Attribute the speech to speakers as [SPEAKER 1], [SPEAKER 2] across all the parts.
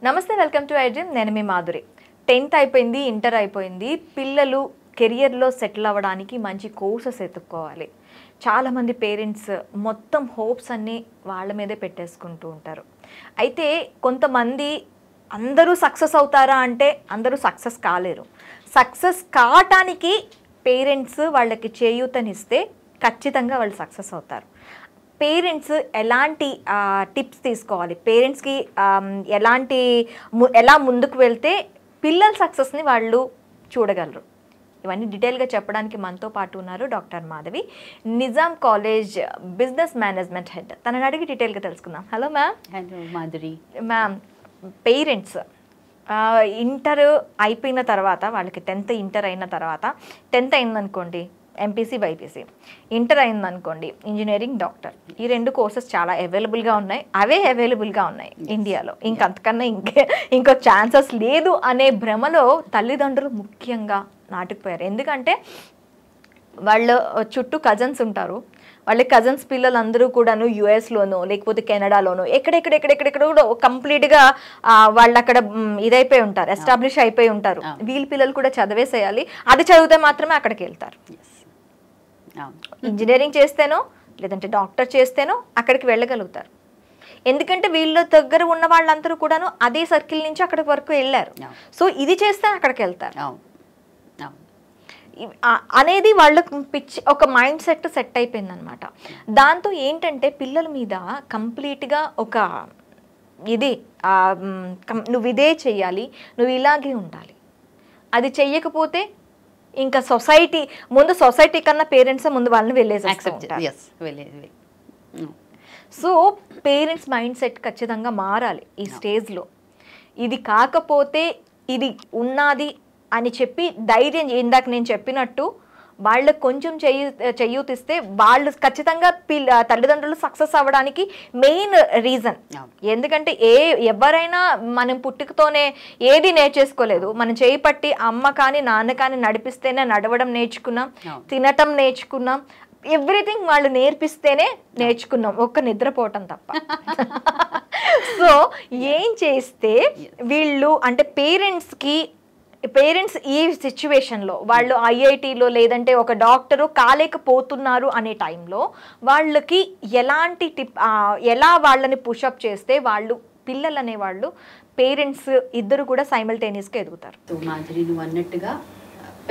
[SPEAKER 1] నమస్తే, welcome to iDream. నేను మీ Madhuri. 10th అయిపోయింది, ఇంటర్ అయిపోయింది. పిల్లలు కెరియర్లో సెటిల్ అవ్వడానికి మంచి కోర్సెస్ ఎత్తుక్కోవాలి. చాలామంది పేరెంట్స్ మొత్తం హోప్స్ అన్నీ వాళ్ళ మీదే పెట్టేసుకుంటూ ఉంటారు. అయితే కొంతమంది అందరూ సక్సెస్ అవుతారా అంటే అందరూ సక్సెస్ కాలేరు. సక్సెస్ కావటానికి పేరెంట్స్ వాళ్ళకి చేయూతనిస్తే ఖచ్చితంగా వాళ్ళు సక్సెస్ అవుతారు. పేరెంట్స్ ఎలాంటి టిప్స్ తీసుకోవాలి, పేరెంట్స్కి ఎలా ముందుకు వెళ్తే పిల్లల సక్సెస్ని వాళ్ళు చూడగలరు, ఇవన్నీ డీటెయిల్గా చెప్పడానికి మనతో పాటు ఉన్నారు doctor Madhavi, Nizam college business management head. తనని అడిగి డీటెయిల్గా తెలుసుకుందాం. Hello ma'am.
[SPEAKER 2] Hello Madhuri.
[SPEAKER 1] Ma'am, parents inter అయిపోయిన తర్వాత వాళ్ళకి 10th ఇంటర్ అయిన తర్వాత 10th అయిందనుకోండి ఎంపీసీ బైపీసీ, ఇంటర్ అయిందనుకోండి ఇంజనీరింగ్ డాక్టర్, ఈ 2 కోర్సెస్ చాలా అవైలబుల్గా ఉన్నాయి. అవే అవైలబుల్గా ఉన్నాయి ఇండియాలో. ఇంకంతకన్నా ఇంకో ఛాన్సెస్ లేదు అనే భ్రమలో తల్లిదండ్రులు ముఖ్యంగా నాటుకుపోయారు. ఎందుకంటే వాళ్ళ చుట్టూ కజన్స్ ఉంటారు. వాళ్ళ కజన్స్ పిల్లలందరూ కూడాను యుఎస్లోనో లేకపోతే కెనడాలోనో ఎక్కడెక్కడ కూడా కంప్లీట్గా వాళ్ళు అక్కడ ఇదైపోయి ఉంటారు, ఎస్టాబ్లిష్ అయిపోయి ఉంటారు. వీళ్ళ పిల్లలు కూడా చదివేసేయాలి, అది చదివితే మాత్రమే అక్కడికి వెళ్తారు. ఇంజనీరింగ్ చేస్తేనో లేదంటే డాక్టర్ చేస్తేనో అక్కడికి వెళ్ళగలుగుతారు. ఎందుకంటే వీళ్ళ దగ్గర ఉన్న వాళ్ళందరూ కూడాను అదే సర్కిల్ నుంచి అక్కడి వరకు వెళ్ళారు. సో ఇది చేస్తే అక్కడికి వెళ్తారు అనేది వాళ్ళ ఒక మైండ్ సెట్ అయిపోయింది అనమాట. దాంతో ఏంటంటే పిల్లల మీద కంప్లీట్గా ఒక నువ్వు ఇదే చెయ్యాలి, నువ్వు ఇలాగే ఉండాలి, అది చెయ్యకపోతే ఇంకా సొసైటీ కన్నా పేరెంట్స్ ముందు వాళ్ళని వెళ్ళేసి. సో పేరెంట్స్ మైండ్ సెట్ ఖచ్చితంగా మారాలి ఈ స్టేజ్లో. ఇది కాకపోతే ఇది ఉన్నది అని చెప్పి ధైర్యం, ఇందాక నేను చెప్పినట్టు వాళ్ళకు కొంచెం చేయూతిస్తే వాళ్ళు ఖచ్చితంగా తల్లిదండ్రులు సక్సెస్ అవ్వడానికి మెయిన్ రీజన్. ఎందుకంటే ఎవరైనా మనం పుట్టుకతోనే ఏది నేర్చేసుకోలేదు. మనం చేయి పట్టి అమ్మ కానీ నాన్న కానీ నడిపిస్తేనే నడవడం నేర్చుకున్నాం, తినటం నేర్చుకున్నాం, ఎవ్రీథింగ్ వాళ్ళు నేర్పిస్తేనే నేర్చుకున్నాం, ఒక్క నిద్రపోవటం తప్ప. సో ఏం చేస్తే వీళ్ళు అంటే పేరెంట్స్ ఈ సిచ్యువేషన్లో వాళ్ళు ఐఐటీలో లేదంటే ఒక డాక్టరు కాలేకపోతున్నారు అనే టైంలో వాళ్ళకి ఎలాంటి ఎలా వాళ్ళని పుషప్ చేస్తే వాళ్ళు పిల్లలు అనేవాళ్ళు పేరెంట్స్ ఇద్దరు కూడా సైమల్టేనియస్గా ఎదుగుతారు.
[SPEAKER 2] సో మాధురి, నువ్వు అన్నట్టుగా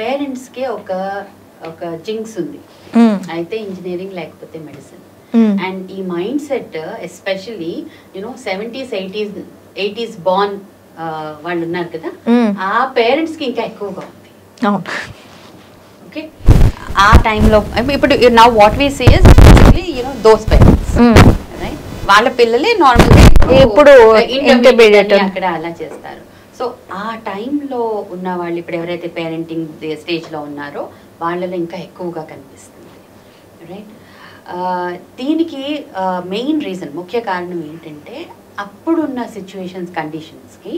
[SPEAKER 2] పేరెంట్స్కి ఒక జింక్స్ ఉంది, అయితే ఇంజనీరింగ్ లేకపోతే మెడిసిన్. అండ్ ఈ mind set especially 70s 80s born వాళ్ళు ఉన్నారు కదా, ఆ పేరెంట్స్ కి ఇంకా ఎక్కువగా ఉంది. ఓకే, ఆ టైంలో ఇప్పుడు now what we see is those parents, right? వాళ్ళ పిల్లలే నార్మల్గా ఇప్పుడు అక్కడ అలా చేస్తారు. సో ఆ టైంలో ఉన్న వాళ్ళు ఇప్పుడు ఎవరైతే పేరెంటింగ్ స్టేజ్లో ఉన్నారో వాళ్ళలో ఇంకా ఎక్కువగా కనిపిస్తుంది, రైట్? దీనికి మెయిన్ రీజన్, ముఖ్య కారణం ఏంటంటే అప్పుడున్న సిచ్యువేషన్స్ కండిషన్స్కి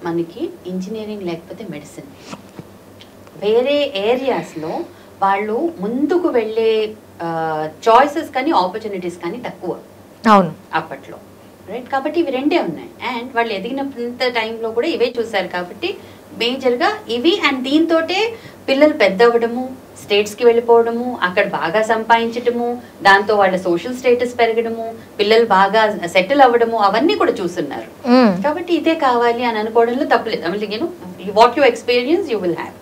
[SPEAKER 2] మనకి ఇంజనీరింగ్ లేకపోతే మెడిసిన్, వేరే ఏరియాస్లో వాళ్ళు ముందుకు వెళ్ళే చాయిసెస్ కానీ ఆపర్చునిటీస్ కానీ తక్కువ
[SPEAKER 1] అవును
[SPEAKER 2] అప్పట్లో, రైట్? కాబట్టి ఇవి రెండే ఉన్నాయి. అండ్ వాళ్ళు ఎదిగినంత టైంలో కూడా ఇవే చూసారు కాబట్టి మేజర్గా ఇవి. అండ్ దీంతోటే పిల్లలు పెద్ద అవ్వడము, స్టేట్స్కి వెళ్ళిపోవడము, అక్కడ బాగా సంపాదించడము, దాంతో వాళ్ళ సోషల్ స్టేటస్ పెరగడము, పిల్లలు బాగా సెటిల్ అవ్వడము, అవన్నీ కూడా చూస్తున్నారు. కాబట్టి ఇదే కావాలి అని అనుకోవడంలో తప్పలేదు. What you experience you will have.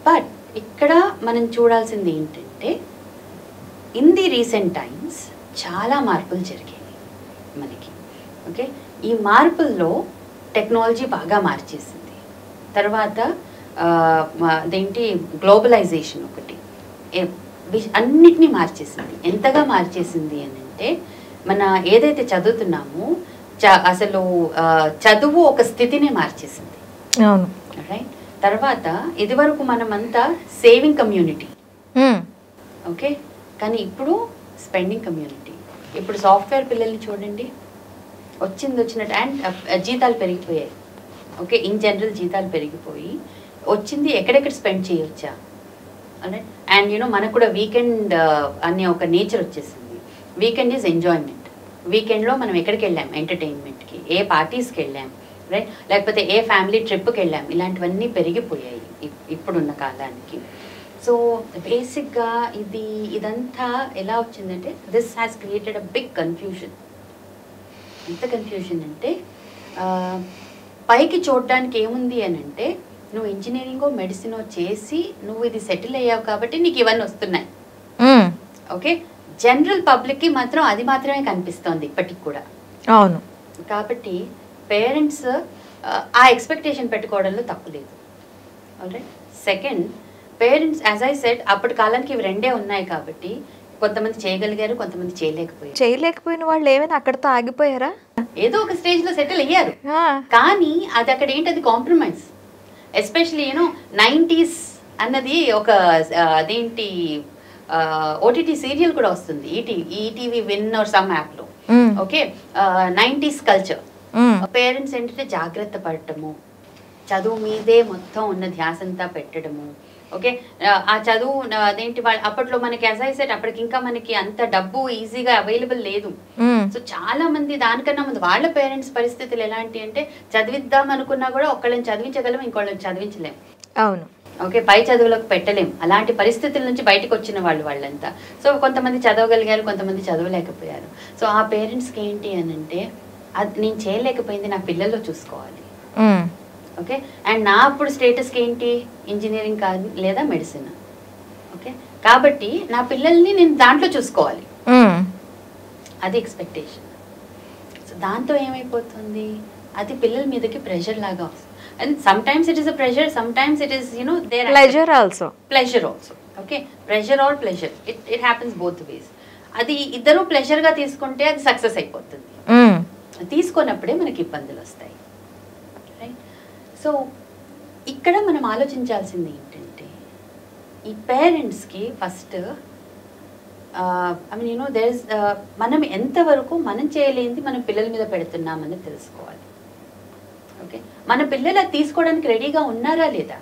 [SPEAKER 2] But ఇక్కడ మనం చూడాల్సింది ఏంటంటే ఇన్ ది రీసెంట్ టైమ్స్ చాలా మార్పులు జరిగాయి మనకి. ఓకే, ఈ మార్పుల్లో టెక్నాలజీ బాగా మార్చేసింది. తర్వాత అదేంటి గ్లోబలైజేషన్ ఒకటి అన్నిటినీ మార్చేసింది. ఎంతగా మార్చేసింది అని అంటే మన ఏదైతే చదువుతున్నామో అసలు చదువు ఒక స్థితిని మార్చేసింది, రైట్? తర్వాత ఇదివరకు మనమంతా సేవింగ్ కమ్యూనిటీ, ఓకే, కానీ ఇప్పుడు స్పెండింగ్ కమ్యూనిటీ. ఇప్పుడు సాఫ్ట్వేర్ పిల్లల్ని చూడండి, వచ్చినట్టు. అండ్ జీతాలు పెరిగిపోయాయి, ఓకే, ఇన్ జనరల్ జీతాలు పెరిగిపోయి వచ్చింది ఎక్కడెక్కడ స్పెండ్ చేయొచ్చా అంటే. అండ్ మనకు కూడా వీకెండ్ అనే ఒక నేచర్ వచ్చేసింది. Weekend is enjoyment. వీకెండ్లో మనం ఎక్కడికి వెళ్ళాం ఎంటర్టైన్మెంట్కి, ఏ పార్టీస్కి వెళ్ళాం, రైట్? లేకపోతే ఏ ఫ్యామిలీ ట్రిప్కి వెళ్ళాం, ఇలాంటివన్నీ పెరిగిపోయాయి ఇప్పుడున్న కాలానికి. సో బేసిక్గా ఇదంతా ఎలా వచ్చిందంటే this has created a big confusion. ఎంత కన్ఫ్యూజన్ అంటే పైకి చూడడానికి ఏముంది అని అంటే నువ్వు ఇంజనీరింగో మెడిసినో చేసి నువ్వు ఇది సెటిల్ అయ్యావు కాబట్టి నీకు ఇవన్నీ వస్తున్నాయి. ఓకే, జనరల్ పబ్లిక్కి మాత్రం అది మాత్రమే కనిపిస్తోంది ఇప్పటికి కూడా.
[SPEAKER 1] అవును.
[SPEAKER 2] కాబట్టి పేరెంట్స్ ఆ ఎక్స్పెక్టేషన్ పెట్టుకోవడంలో తప్పులేదు. Alright. Second, parents as I said అప్పటి కాలానికి ఇవి రెండే ఉన్నాయి కాబట్టి కొంతమంది చేయగలిగారు, కొంతమంది చేయలేకపోయిన
[SPEAKER 1] వాళ్ళు ఏమైనా అక్కడితో ఆగిపోయారా?
[SPEAKER 2] ఏదో ఒక స్టేజ్ లో సెటిల్ అయ్యారు. కానీ అది అక్కడ ఏంటి, అది కాంప్రమైజ్. ఎస్పెషలీ యూనో 90s అన్నది ఒక అదేంటి ఓటీటీ సీరియల్ కూడా వస్తుంది ETV win or some app లో. Okay, 90s culture. పేరెంట్స్ ఏంటంటే జాగ్రత్త పడటము, చదువు మీదే మొత్తం ఉన్న ధ్యాసంతా పెట్టడము. ఓకే, ఆ చదువు అదేంటి వాళ్ళు అప్పట్లో మనకి యాజ్ ఐ సెడ్ అప్పటికి ఇంకా మనకి అంత డబ్బు ఈజీగా అవైలబుల్ లేదు. సో చాలా మంది దానికన్నా ముందు వాళ్ళ పేరెంట్స్ పరిస్థితులు ఎలాంటి అంటే చదివిద్దాం అనుకున్నా కూడా ఒకళ్ళని చదివించగలం, ఇంకోళ్ళని చదివించలేం.
[SPEAKER 1] అవును.
[SPEAKER 2] ఓకే, పై చదువులకు పెట్టలేం. అలాంటి పరిస్థితుల నుంచి బయటకు వచ్చిన వాళ్ళంతా. సో కొంతమంది చదవగలిగారు, కొంతమంది చదవలేకపోయారు. సో ఆ పేరెంట్స్కి ఏంటి అని అంటే అది నేను చేయలేకపోయింది నా పిల్లల్లో చూసుకోవాలి. ఓకే, అండ్ నా అప్పుడు స్టేటస్కి ఏంటి, ఇంజనీరింగ్ కాదు లేదా మెడిసిన్. ఓకే, కాబట్టి నా పిల్లల్ని నేను దాంట్లో చూసుకోవాలి, అది ఎక్స్పెక్టేషన్. సో దాంతో ఏమైపోతుంది, అది పిల్లల మీదకి ప్రెషర్ లాగా వస్తుంది. And sometimes it is a pressure, sometimes it is you know there
[SPEAKER 1] pleasure also.
[SPEAKER 2] Okay, pressure or pleasure, it happens both ways. అది ఇద్దరు ప్లెజర్గా తీసుకుంటే అది సక్సెస్ అయిపోతుంది. తీసుకున్నప్పుడే మనకి ఇబ్బందులు వస్తాయి. రైట్? సో ఇక్కడ మనం ఆలోచించాల్సింది ఏంటంటే ఈ పేరెంట్స్కి first I mean you know there is మనం ఎంతవరకు మనం చేయలేనిది మనం పిల్లల మీద పెడుతున్నామని తెలుసుకోవాలి. ఓకే, మన పిల్లలు అది తీసుకోవడానికి రెడీగా ఉన్నారా లేదా?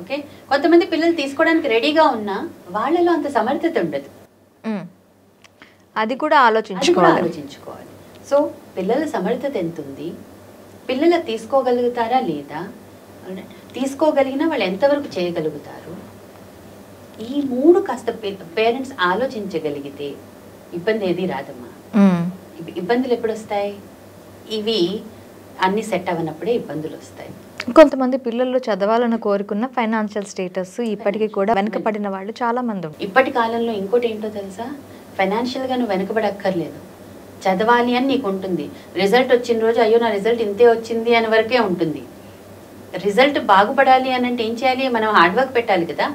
[SPEAKER 2] ఓకే, కొంతమంది పిల్లలు తీసుకోవడానికి రెడీగా ఉన్నా వాళ్ళలో అంత సమర్థత ఉండదు.
[SPEAKER 1] అది కూడా ఆలోచించుకోవాలి.
[SPEAKER 2] సో పిల్లల సమర్థత ఎంత ఉంది, పిల్లలు తీసుకోగలుగుతారా లేదా, తీసుకోగలిగినా వాళ్ళు ఎంతవరకు చేయగలుగుతారు, ఈ మూడు కాస్త పేరెంట్స్ ఆలోచించగలిగితే ఇబ్బంది ఏది రాదమ్మా. ఇబ్బందులు ఎప్పుడు వస్తాయి, ఇవి అన్ని సెట్ అవ్వనప్పుడే ఇబ్బందులు వస్తాయి.
[SPEAKER 1] కొంతమంది పిల్లల్లో చదవాలని కోరుకున్న ఫైనాన్షియల్ స్టేటస్ ఇప్పటికీ కూడా వెనకబడిన వాళ్ళు చాలా మంది.
[SPEAKER 2] ఇప్పటి కాలంలో ఇంకోటి ఏంటో తెలుసా, ఫైనాన్షియల్గా నువ్వు వెనకబడక్కర్లేదు, చదవాలి అని నీకు ఉంటుంది. రిజల్ట్ వచ్చిన రోజు అయ్యో నా రిజల్ట్ ఇంతే వచ్చింది అని వరకే ఉంటుంది. రిజల్ట్ బాగుపడాలి అని అంటే ఏం చేయాలి, మనం హార్డ్ వర్క్ పెట్టాలి కదా,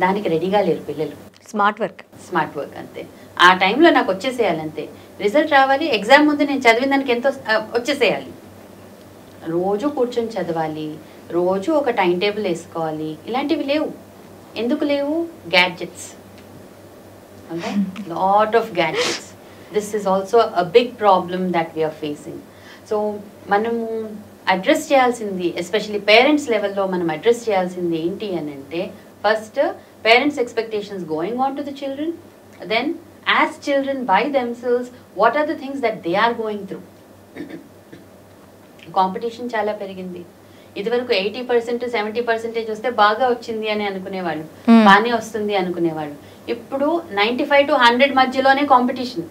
[SPEAKER 2] దానికి రెడీగా లేరు పిల్లలు. స్మార్ట్ వర్క్ అంతే. ఆ టైంలో నాకు వచ్చేసేయాలి అంతే, రిజల్ట్ రావాలి, ఎగ్జామ్ ముందు నేను చదివిన దానికి ఎంతో వచ్చేసేయాలి. రోజు కూర్చొని చదవాలి, రోజు ఒక టైం టేబుల్ వేసుకోవాలి. ఇలాంటివి లేవు. ఎందుకు లేవు? Gadgets. Lot of gadgets. This is also a big problem that we are facing. So మనము అడ్రస్ చేయాల్సింది, ఎస్పెషలీ పేరెంట్స్ లెవెల్లో మనం అడ్రస్ చేయాల్సింది ఏంటి అని అంటే, first parents expectations going on to the children, then as children by themselves what are the things that they are going through. Competition చాలా పెరిగింది. ఇదివరకు 80% 70% వస్తే బాగా వచ్చింది అని అనుకునేవాళ్ళు, బాగానే వస్తుంది అనుకునేవాళ్ళు. ఇప్పుడు 95 to 100 మధ్యలోనే కాంపిటీషన్.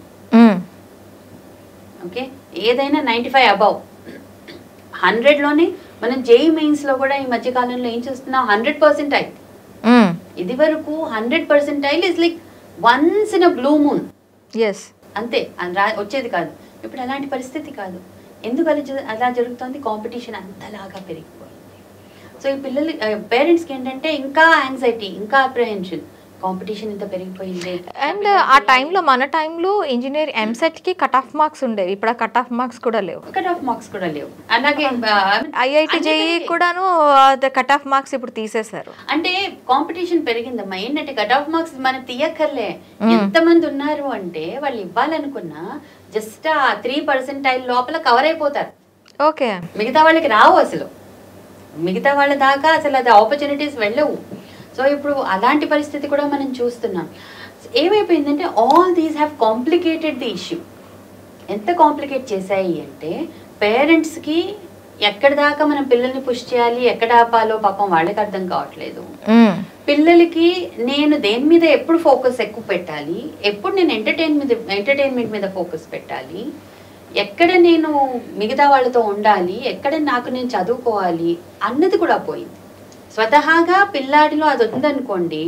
[SPEAKER 2] ఓకే, ఏదైనా 95 అబౌవ్. 100లోనే మనం జేఈ మెయిన్స్లో కూడా ఈ మధ్య కాలంలో ఏం చూస్తున్నాం, 100%. ఇది వరకు 100% is like once in a blue moon, అంతే, వచ్చేది కాదు. ఇప్పుడు అలాంటి పరిస్థితి కాదు. ఎందుకు అలా జరుగుతుంది, కాంపిటీషన్ అంతలాగా పెరిగిపోయింది. సో ఈ పిల్లలు పేరెంట్స్కి ఏంటంటే ఇంకా యాంగ్జైటీ, ఇంకా అప్రహెన్షన్, కాంపిటీషన్ ఇంత పెరిగిపోయింది.
[SPEAKER 1] అండ్ ఆ టైంలో మన టైంలో ఇంజనీర్ ఎంసెట్కి కట్ ఆఫ్ మార్క్స్ ఉండేవి, ఇప్పుడు ఆ కట్ ఆఫ్ మార్క్స్ కూడా లేవు. అలాగే ఐఐటి జేఈ కూడాను కట్ ఆఫ్ మార్క్స్ ఇప్పుడు తీసేశారు.
[SPEAKER 2] అంటే కాంపిటీషన్ పెరిగిందమ్మా. ఏంటంటే కట్ ఆఫ్ మార్క్స్ మనం తీయక్కర్లే, ఎంతమంది ఉన్నారు అంటే వాళ్ళు ఇవ్వాలనుకున్నా జస్ట్ ఆ 3% లోపల కవర్ అయిపోతారు.
[SPEAKER 1] ఓకే,
[SPEAKER 2] మిగతా వాళ్ళకి రావు, అసలు మిగతా వాళ్ళ దాకా అసలు అది ఆపర్చునిటీస్ వెళ్ళవు. సో ఇప్పుడు అలాంటి పరిస్థితి కూడా మనం చూస్తున్నాం. ఏమైపోయిందంటే all these have complicated the issue. ఎంత కాంప్లికేట్ చేశాయి అంటే పేరెంట్స్కి ఎక్కడి దాకా మనం పిల్లల్ని పుష్ చేయాలి, ఎక్కడ ఆపాలో పాపం వాళ్ళకి అర్థం కావట్లేదు. పిల్లలకి నేను దేని మీద ఎప్పుడు ఫోకస్ ఎక్కువ పెట్టాలి, ఎప్పుడు నేను ఎంటర్టైన్మెంట్ మీద ఫోకస్ పెట్టాలి, ఎక్కడ నేను మిగతా వాళ్ళతో ఉండాలి, ఎక్కడ నాకు నేను చదువుకోవాలి అన్నది కూడా పోయింది. స్వతహాగా పిల్లాడిలో అది ఉందనుకోండి,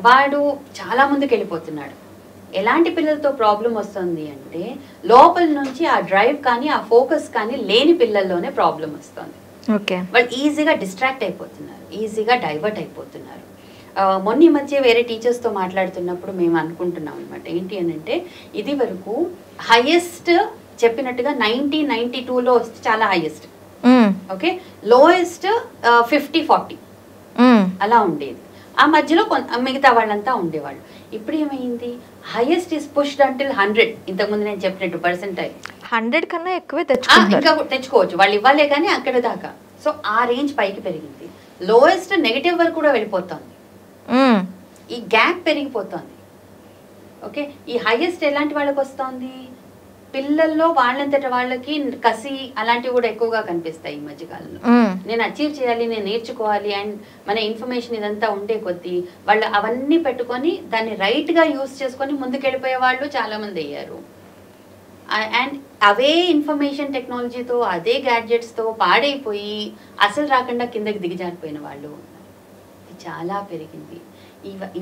[SPEAKER 2] వాడు చాలా ముందుకు వెళ్ళిపోతున్నాడు. ఎలాంటి పిల్లలతో ప్రాబ్లం వస్తుంది అంటే లోపల నుంచి ఆ డ్రైవ్ కానీ ఆ ఫోకస్ కానీ లేని పిల్లల్లోనే ప్రాబ్లం వస్తుంది.
[SPEAKER 1] ఓకే,
[SPEAKER 2] వాళ్ళు ఈజీగా డిస్ట్రాక్ట్ అయిపోతున్నారు, ఈజీగా డైవర్ట్ అయిపోతున్నారు. మొన్న మధ్య వేరే టీచర్స్తో మాట్లాడుతున్నప్పుడు మేము అనుకుంటున్నాం అనమాట, ఏంటి అని అంటే ఇది వరకు హైయెస్ట్ చెప్పినట్టుగా 1992లో వస్తే చాలా హైయెస్ట్, ఓకే, లోయెస్ట్ 50-40 అలా ఉండేది. ఆ మధ్యలో మిగతా వాళ్ళంతా ఉండేవాళ్ళు. ఇప్పుడు ఏమైంది, హైయెస్ట్ ఇస్ పుష్డ్ అంటిల్ 100. ఇంతకుముందు నేను చెప్పినట్టు పర్సెంటైల్
[SPEAKER 1] 100 కన్నా ఎక్కువే
[SPEAKER 2] ఇంకా తెచ్చుకోవచ్చు, వాళ్ళు ఇవ్వాలే కానీ అక్కడ దాకా. సో ఆ రేంజ్ పైకి పెరిగింది. లోయెస్ట్ నెగిటివ్ వరకు కూడా వెళ్ళిపోతుంది, ఈ గ్యాప్ పెరిగిపోతుంది. ఓకే, ఈ హైయెస్ట్ ఎలాంటి వాళ్ళకి వస్తుంది, పిల్లల్లో వాళ్ళంతట వాళ్ళకి కసి అలాంటివి కూడా ఎక్కువగా కనిపిస్తాయి ఈ మధ్యకాలంలో. నేను అచీవ్ చేయాలి, నేను నేర్చుకోవాలి, అండ్ మన ఇన్ఫర్మేషన్ ఇదంతా ఉండే కొద్దీ వాళ్ళు అవన్నీ పెట్టుకొని దాన్ని రైట్గా యూజ్ చేసుకొని ముందుకెళ్ళిపోయే వాళ్ళు చాలామంది అయ్యారు. అండ్ అవే ఇన్ఫర్మేషన్ టెక్నాలజీతో అదే గ్యాడ్జెట్స్తో పాడైపోయి అసలు రాకుండా కిందకి దిగజారిపోయిన వాళ్ళు ఇది చాలా పెరిగింది.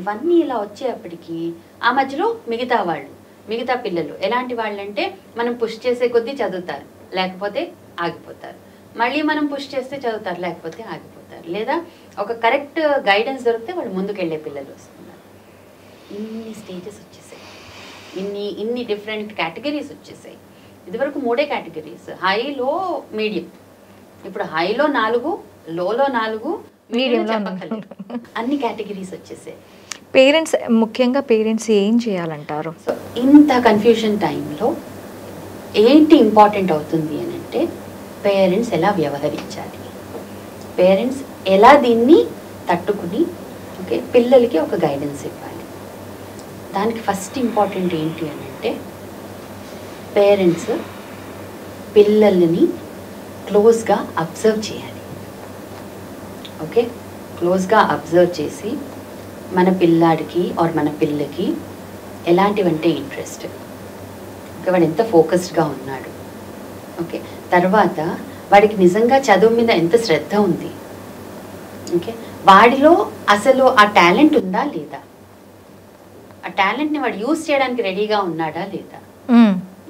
[SPEAKER 2] ఇవన్నీ ఇలా వచ్చేప్పటికీ ఆ మధ్యలో మిగతా పిల్లలు ఎలాంటి వాళ్ళంటే మనం పుష్ చేసే కొద్దీ చదువుతారు, లేకపోతే ఆగిపోతారు. మళ్ళీ మనం పుష్ చేస్తే చదువుతారు, లేకపోతే ఆగిపోతారు. లేదా ఒక కరెక్ట్ గైడెన్స్ దొరికితే వాళ్ళు ముందుకెళ్ళే పిల్లలు వస్తున్నారు. ఇన్ని స్టేజెస్ వచ్చేసాయి, ఇన్ని డిఫరెంట్ కేటగిరీస్ వచ్చేసాయి. ఇదివరకు 3 కేటగిరీస్, హైలో మీడియం. ఇప్పుడు హైలో 4, లోలో 4, మీడియంలో అన్ని కేటగిరీస్ వచ్చేసాయి.
[SPEAKER 1] పేరెంట్స్, ముఖ్యంగా పేరెంట్స్ ఏం చేయాలంటారు?
[SPEAKER 2] సో ఇంత కన్ఫ్యూజన్ టైంలో ఏంటి ఇంపార్టెంట్ అవుతుంది అని అంటే పేరెంట్స్ ఎలా వ్యవహరించాలి, పేరెంట్స్ ఎలా దీన్ని తట్టుకుని ఓకే పిల్లలకి ఒక గైడెన్స్ ఇవ్వాలి. దానికి ఫస్ట్ ఇంపార్టెంట్ ఏంటి అని అంటే పేరెంట్స్ పిల్లల్ని క్లోజ్గా అబ్జర్వ్ చేయాలి. ఓకే, క్లోజ్గా అబ్జర్వ్ చేసి మన పిల్లాడికి ఆర్ మన పిల్లకి ఎలాంటివంటే ఇంట్రెస్ట్, ఓకే, వాడు ఎంత ఫోకస్డ్గా ఉన్నాడు, ఓకే, తర్వాత వాడికి నిజంగా చదువు మీద ఎంత శ్రద్ధ ఉంది, ఓకే, వాడిలో అసలు ఆ టాలెంట్ ఉందా లేదా, ఆ టాలెంట్ని వాడు యూజ్ చేయడానికి రెడీగా ఉన్నాడా లేదా,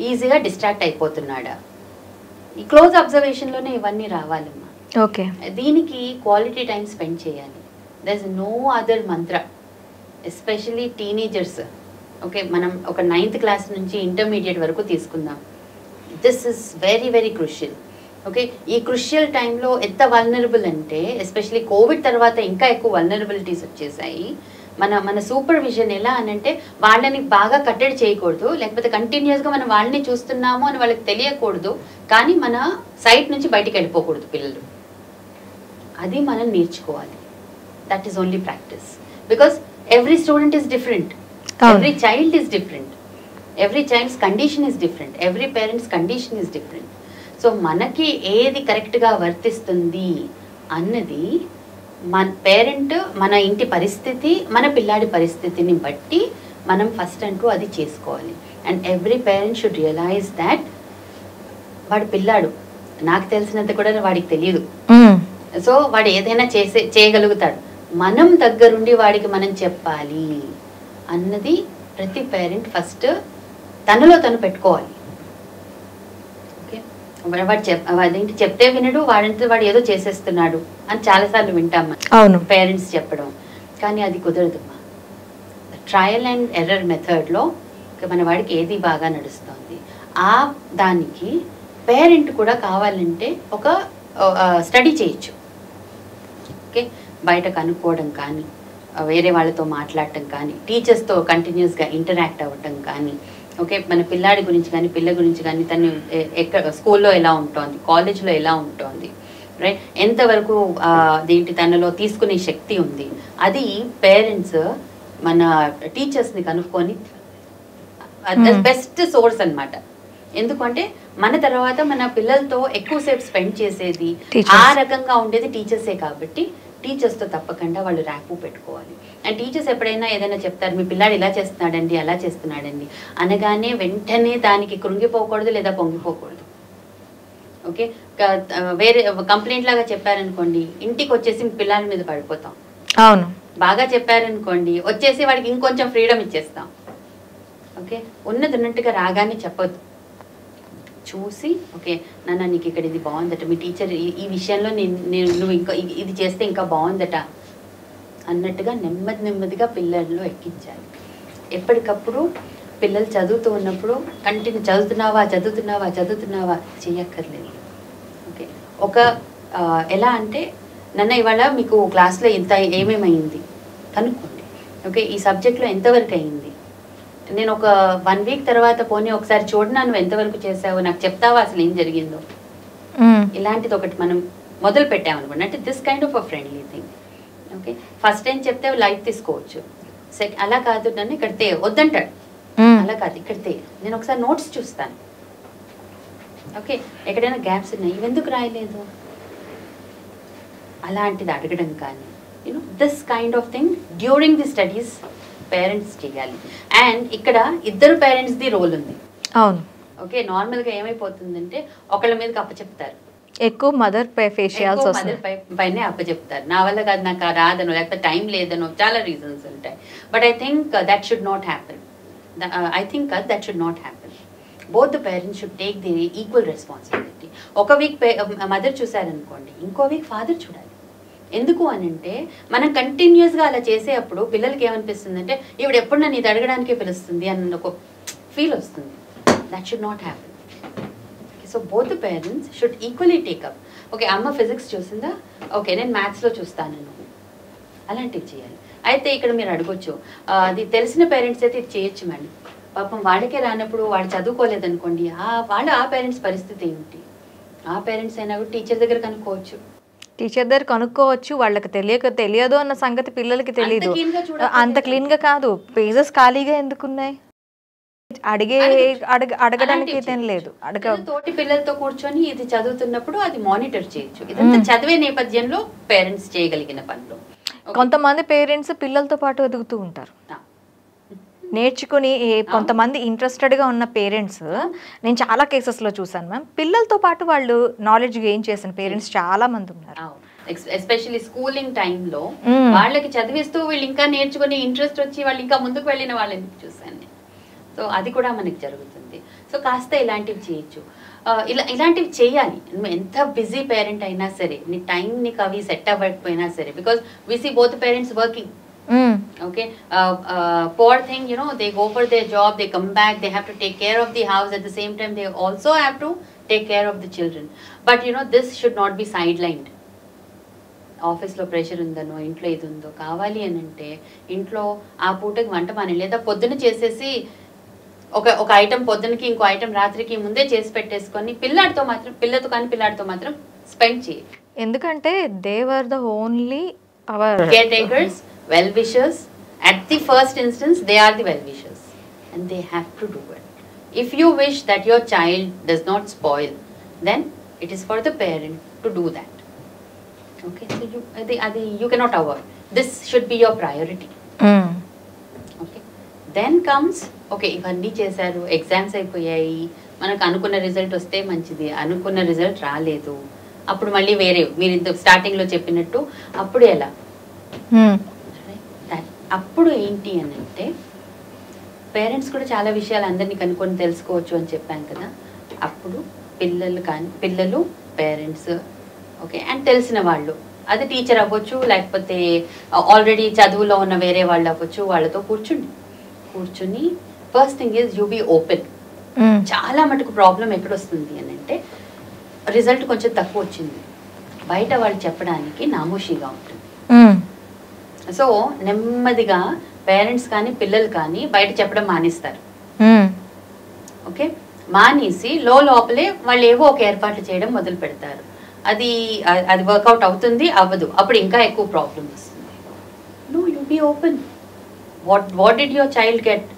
[SPEAKER 2] ఈజీగా డిస్ట్రాక్ట్ అయిపోతున్నాడా. ఈ క్లోజ్ అబ్జర్వేషన్లోనే ఇవన్నీ రావాలమ్మా.
[SPEAKER 1] ఓకే,
[SPEAKER 2] దీనికి క్వాలిటీ టైం స్పెండ్ చేయాలి. There is no other Mantra, especially teenagers. Okay, మనం ఒక 9th క్లాస్ నుంచి ఇంటర్మీడియట్ వరకు తీసుకుందాం. This is very very crucial. Okay, ఈ క్రూషియల్ టైంలో ఎంత వల్నరబుల్ అంటే ఎస్పెషలీ కోవిడ్ తర్వాత ఇంకా ఎక్కువ వల్నరబిలిటీస్ వచ్చేసాయి. మన సూపర్విజన్ ఎలా అనంటే వాళ్ళని బాగా కట్టడి చేయకూడదు, లేకపోతే కంటిన్యూస్గా మనం వాళ్ళని చూస్తున్నాము అని వాళ్ళకి తెలియకూడదు, కానీ మన సైట్ నుంచి బయటికి వెళ్ళిపోకూడదు పిల్లలు. అది మనం నేర్చుకోవాలి. That is only practice. Because every student is different, every child is different, every child's condition is different, every parent's condition is different. So మనకి ఏది కరెక్ట్గా వర్తిస్తుంది అన్నది మన పేరెంట్, మన ఇంటి పరిస్థితి, మన పిల్లాడి పరిస్థితిని బట్టి మనం ఫస్ట్ అంటూ అది చేసుకోవాలి. And every parent should realize that వాడి పిల్లాడు నాకు తెలిసినంత కూడా వాడికి తెలియదు. సో వాడు ఏదైనా చేయగలుగుతాడు, మనం దగ్గరుండి వాడికి మనం చెప్పాలి అన్నది ప్రతి పేరెంట్ ఫస్ట్ తనలో తను పెట్టుకోవాలి. ఓకే, వాడు చెప్తే వినడు, వాడంతా వాడు ఏదో చేసేస్తున్నాడు అని చాలాసార్లు వింటాం
[SPEAKER 1] అవును
[SPEAKER 2] పేరెంట్స్ చెప్పడం. కానీ అది కుదరదమ్మా. ట్రయల్ అండ్ ఎర్రర్ మెథడ్లో మన వాడికి ఏది బాగా నడుస్తుంది ఆ దానికి పేరెంట్ కూడా కావాలంటే ఒక స్టడీ చేయొచ్చు. ఓకే, బయట కనుక్కోవడం కానీ, వేరే వాళ్ళతో మాట్లాడటం కానీ, టీచర్స్తో కంటిన్యూస్గా ఇంటరాక్ట్ అవ్వటం కానీ, ఓకే, మన పిల్లాడి గురించి కానీ పిల్ల గురించి కానీ తను ఎక్కడ స్కూల్లో ఎలా ఉంటుంది, కాలేజ్లో ఎలా ఉంటుంది, రైట్, ఎంతవరకు తనలో తీసుకునే శక్తి ఉంది, అది పేరెంట్స్ మన టీచర్స్ని కనుక్కొని బెస్ట్ సోర్స్ అనమాట. ఎందుకంటే మన తర్వాత మన పిల్లలతో ఎక్కువసేపు స్పెండ్ చేసేది ఆ రకంగా ఉండేది టీచర్సే కాబట్టి టీచర్స్తో తప్పకుండా వాళ్ళు ర్యాపు పెట్టుకోవాలి. అండ్ టీచర్స్ ఎప్పుడైనా ఏదైనా చెప్తారు మీ పిల్లాడు ఇలా చేస్తున్నాడండి అలా చేస్తున్నాడండి అనగానే వెంటనే దానికి కృంగిపోకూడదు లేదా పొంగిపోకూడదు. ఓకే, వేరే కంప్లైంట్ లాగా చెప్పారనుకోండి ఇంటికి వచ్చేసి పిల్లల మీద పడిపోతాం.
[SPEAKER 1] అవును,
[SPEAKER 2] బాగా చెప్పారనుకోండి వచ్చేసి వాడికి ఇంకొంచెం ఫ్రీడమ్ ఇచ్చేస్తాం. ఓకే, ఉన్నది ఉన్నట్టుగా రాగానే చెప్పొద్దు, చూసి ఓకే నాన్న నీకు ఇక్కడ ఇది బాగుందట, మీ టీచర్ ఈ విషయంలో నువ్వు ఇంకా ఇది చేస్తే ఇంకా బాగుందట అన్నట్టుగా నెమ్మదిగా పిల్లల్లో ఎక్కించాలి. ఎప్పటికప్పుడు పిల్లలు చదువుతూ ఉన్నప్పుడు కంటిన్యూ చదువుతున్నావా చెయ్యక్కర్లేదు. ఓకే, ఎలా అంటే నన్న ఇవాళ మీకు క్లాస్లో ఇంత ఏమేమైంది కనుక్కోండి. ఓకే, ఈ సబ్జెక్ట్లో ఎంతవరకు అయింది, నేను ఒక 1 వీక్ తర్వాత పోనీ ఒకసారి చూడనా నువ్వు ఎంతవరకు చేసావు, నాకు చెప్తావా అసలు ఏం జరిగిందో. ఇలాంటిది ఒకటి మనం మొదలు పెట్టామనుకోండి, అంటే this kind of a friendly thing. Okay, first time చెప్తే లైట్ తీసుకోవచ్చు. అలా కాదు నన్ను ఇక్కడ వద్దంటాడు, అలా కాదు ఇక్కడ నేను ఒకసారి నోట్స్ చూస్తాను. ఓకే, ఎక్కడైనా గ్యాప్స్ ఉన్నాయి ఇవెందుకు రాయలేదు అలాంటిది అడగడం కానీ this kind of thing during the studies parents చేయాలి. అండ్ ఇక్కడ ఇద్దరు పేరెంట్స్ది రోల్ ఉంది.
[SPEAKER 1] అవును.
[SPEAKER 2] ఓకే, నార్మల్గా ఏమైపోతుందంటే ఒకళ్ళ మీదకి అప్పచెప్తారు,
[SPEAKER 1] ఎక్కువ మదర్
[SPEAKER 2] పైనే అప్పచెప్తారు. నా వల్ల కాదు, నాకు రాదనో లేకపోతే టైం లేదనో చాలా రీజన్స్ ఉంటాయి. But I think that should not happen. Both the parents should take the equal responsibility. ఒక వీక్ మదర్ చూసారనుకోండి, ఇంకో వీక్ ఫాదర్ చూడాలి. ఎందుకు అని అంటే మనం కంటిన్యూస్గా అలా చేసేటప్పుడు పిల్లలకి ఏమనిపిస్తుంది అంటే ఇవిడ ఎప్పుడు నన్ను ఇది అడగడానికే పిలుస్తుంది అన్న ఒక ఫీల్ వస్తుంది. That should not happen. So both the parents should equally take up. Okay, అమ్మ ఫిజిక్స్ చూసిందా, ఓకే నేను మ్యాథ్స్లో చూస్తాను, అలాంటివి చేయాలి. అయితే ఇక్కడ మీరు అడగొచ్చు, అది తెలిసిన పేరెంట్స్ అయితే ఇది చేయొచ్చు మేడం, పాపం వాడికే రానప్పుడు వాడు చదువుకోలేదనుకోండి, ఆ పేరెంట్స్ పరిస్థితి ఏమిటి? ఆ పేరెంట్స్ అయినా కూడా టీచర్ దగ్గర కనుక్కోవచ్చు.
[SPEAKER 1] వాళ్ళకి తెలియదు అన్న సంగతి పిల్లలకి తెలియదు. అంత క్లీన్ గా కాదు, పేజెస్ ఖాళీగా ఎందుకున్నాయి అడగడానికి లేదు.
[SPEAKER 2] తోటి పిల్లలతో కూర్చొని ఇది చదువుతున్నప్పుడు అది మానిటర్ చేయొచ్చు. ఇదంతా చదివే నేపథ్యంలో పేరెంట్స్ చేయగలిగిన పనులు.
[SPEAKER 1] కొంతమంది పేరెంట్స్ పిల్లలతో పాటు ఎదుగుతూ ఉంటారు, నేర్చుకుని. కొంతమంది ఇంట్రెస్టెడ్గా ఉన్న పేరెంట్స్ నేను చాలా కేసెస్లో చూసాను మ్యామ్, పిల్లలతో పాటు వాళ్ళు నాలెడ్జ్ గెయిన్ చేసిన పేరెంట్స్ చాలా మంది ఉన్నారు.
[SPEAKER 2] ఎస్పెషల్లీ స్కూలింగ్ టైంలో వాళ్ళకి చదివిస్తూ వీళ్ళు ఇంకా నేర్చుకుని ఇంట్రెస్ట్ వచ్చి వాళ్ళు ఇంకా ముందుకు వెళ్ళిన వాళ్ళని చూసాను. సో అది కూడా మనకి జరుగుతుంది. సో కాస్త ఇలాంటివి చేయొచ్చు, ఇలాంటివి చేయాలి. నువ్వు ఎంత బిజీ పేరెంట్ అయినా సరే, నీ టైం నీకు అవి సెట్ అవ్వకపోయినా సరే, because we see both parents working. Okay, poor thing, they go for their job, they come back, they have to take care of the house, at the same time they also have to take care of the children. But this should not be sidelined. ఆఫీస్లో pressure ఉందనో ఇంట్లో ఇది ఉందో కావాలి అని అంటే ఇంట్లో ఆ పూటకి వంట మానే, లేదా పొద్దున చేసేసి ఒక ఐటమ్ పొద్దునకి ఇంకో ఐటమ్ రాత్రికి ముందే చేసి పెట్టేసుకొని పిల్లాడితో మాత్రం స్పెండ్ చేయాలి.
[SPEAKER 1] ఎందుకంటే they were the only our
[SPEAKER 2] caretakers, well-wishers. At the first instance, they are the well-wishers and they have to do it. If you wish that your child does not spoil, then it is for the parent to do that. Okay, so you cannot avoid. This should be your priority. Okay, then comes, okay, ఇవన్నీ చేశారు, exams అయిపోయాయి, మనకు అనుకున్న result వస్తే మంచిది, అనుకున్న result రాలేదు, అప్పుడు మళ్ళీ వేరే మీరు ఇంత స్టార్టింగ్లో చెప్పినట్టు అప్పుడు ఎలా? అప్పుడు ఏంటి అని అంటే పేరెంట్స్ కూడా చాలా విషయాలు అందరినీ కనుక్కొని తెలుసుకోవచ్చు అని చెప్పాను కదా. అప్పుడు పిల్లలు పేరెంట్స్, ఓకే, అండ్ తెలిసిన వాళ్ళు, అది టీచర్ అవ్వచ్చు లేకపోతే ఆల్రెడీ చదువులో ఉన్న వేరే వాళ్ళు అవ్వచ్చు, వాళ్ళతో కూర్చుని first thing is you be open. చాలా మటుకు ప్రాబ్లం ఎక్కడొస్తుంది అని అంటే రిజల్ట్ కొంచెం తక్కువ వచ్చింది, బయట వాళ్ళు చెప్పడానికి నామోషిగా ఉంటుంది. సో నెమ్మదిగా పేరెంట్స్ కానీ పిల్లలు కానీ బయట చెప్పడం మానేస్తారు. ఓకే, మానేసి లోపలే వాళ్ళు ఏవో ఒక ఏర్పాట్లు చేయడం మొదలు పెడతారు. అది వర్కౌట్ అవుతుంది, అవ్వదు, అప్పుడు ఇంకా ఎక్కువ ప్రాబ్లమ్ వస్తుంది. No, you be open. What did your child get?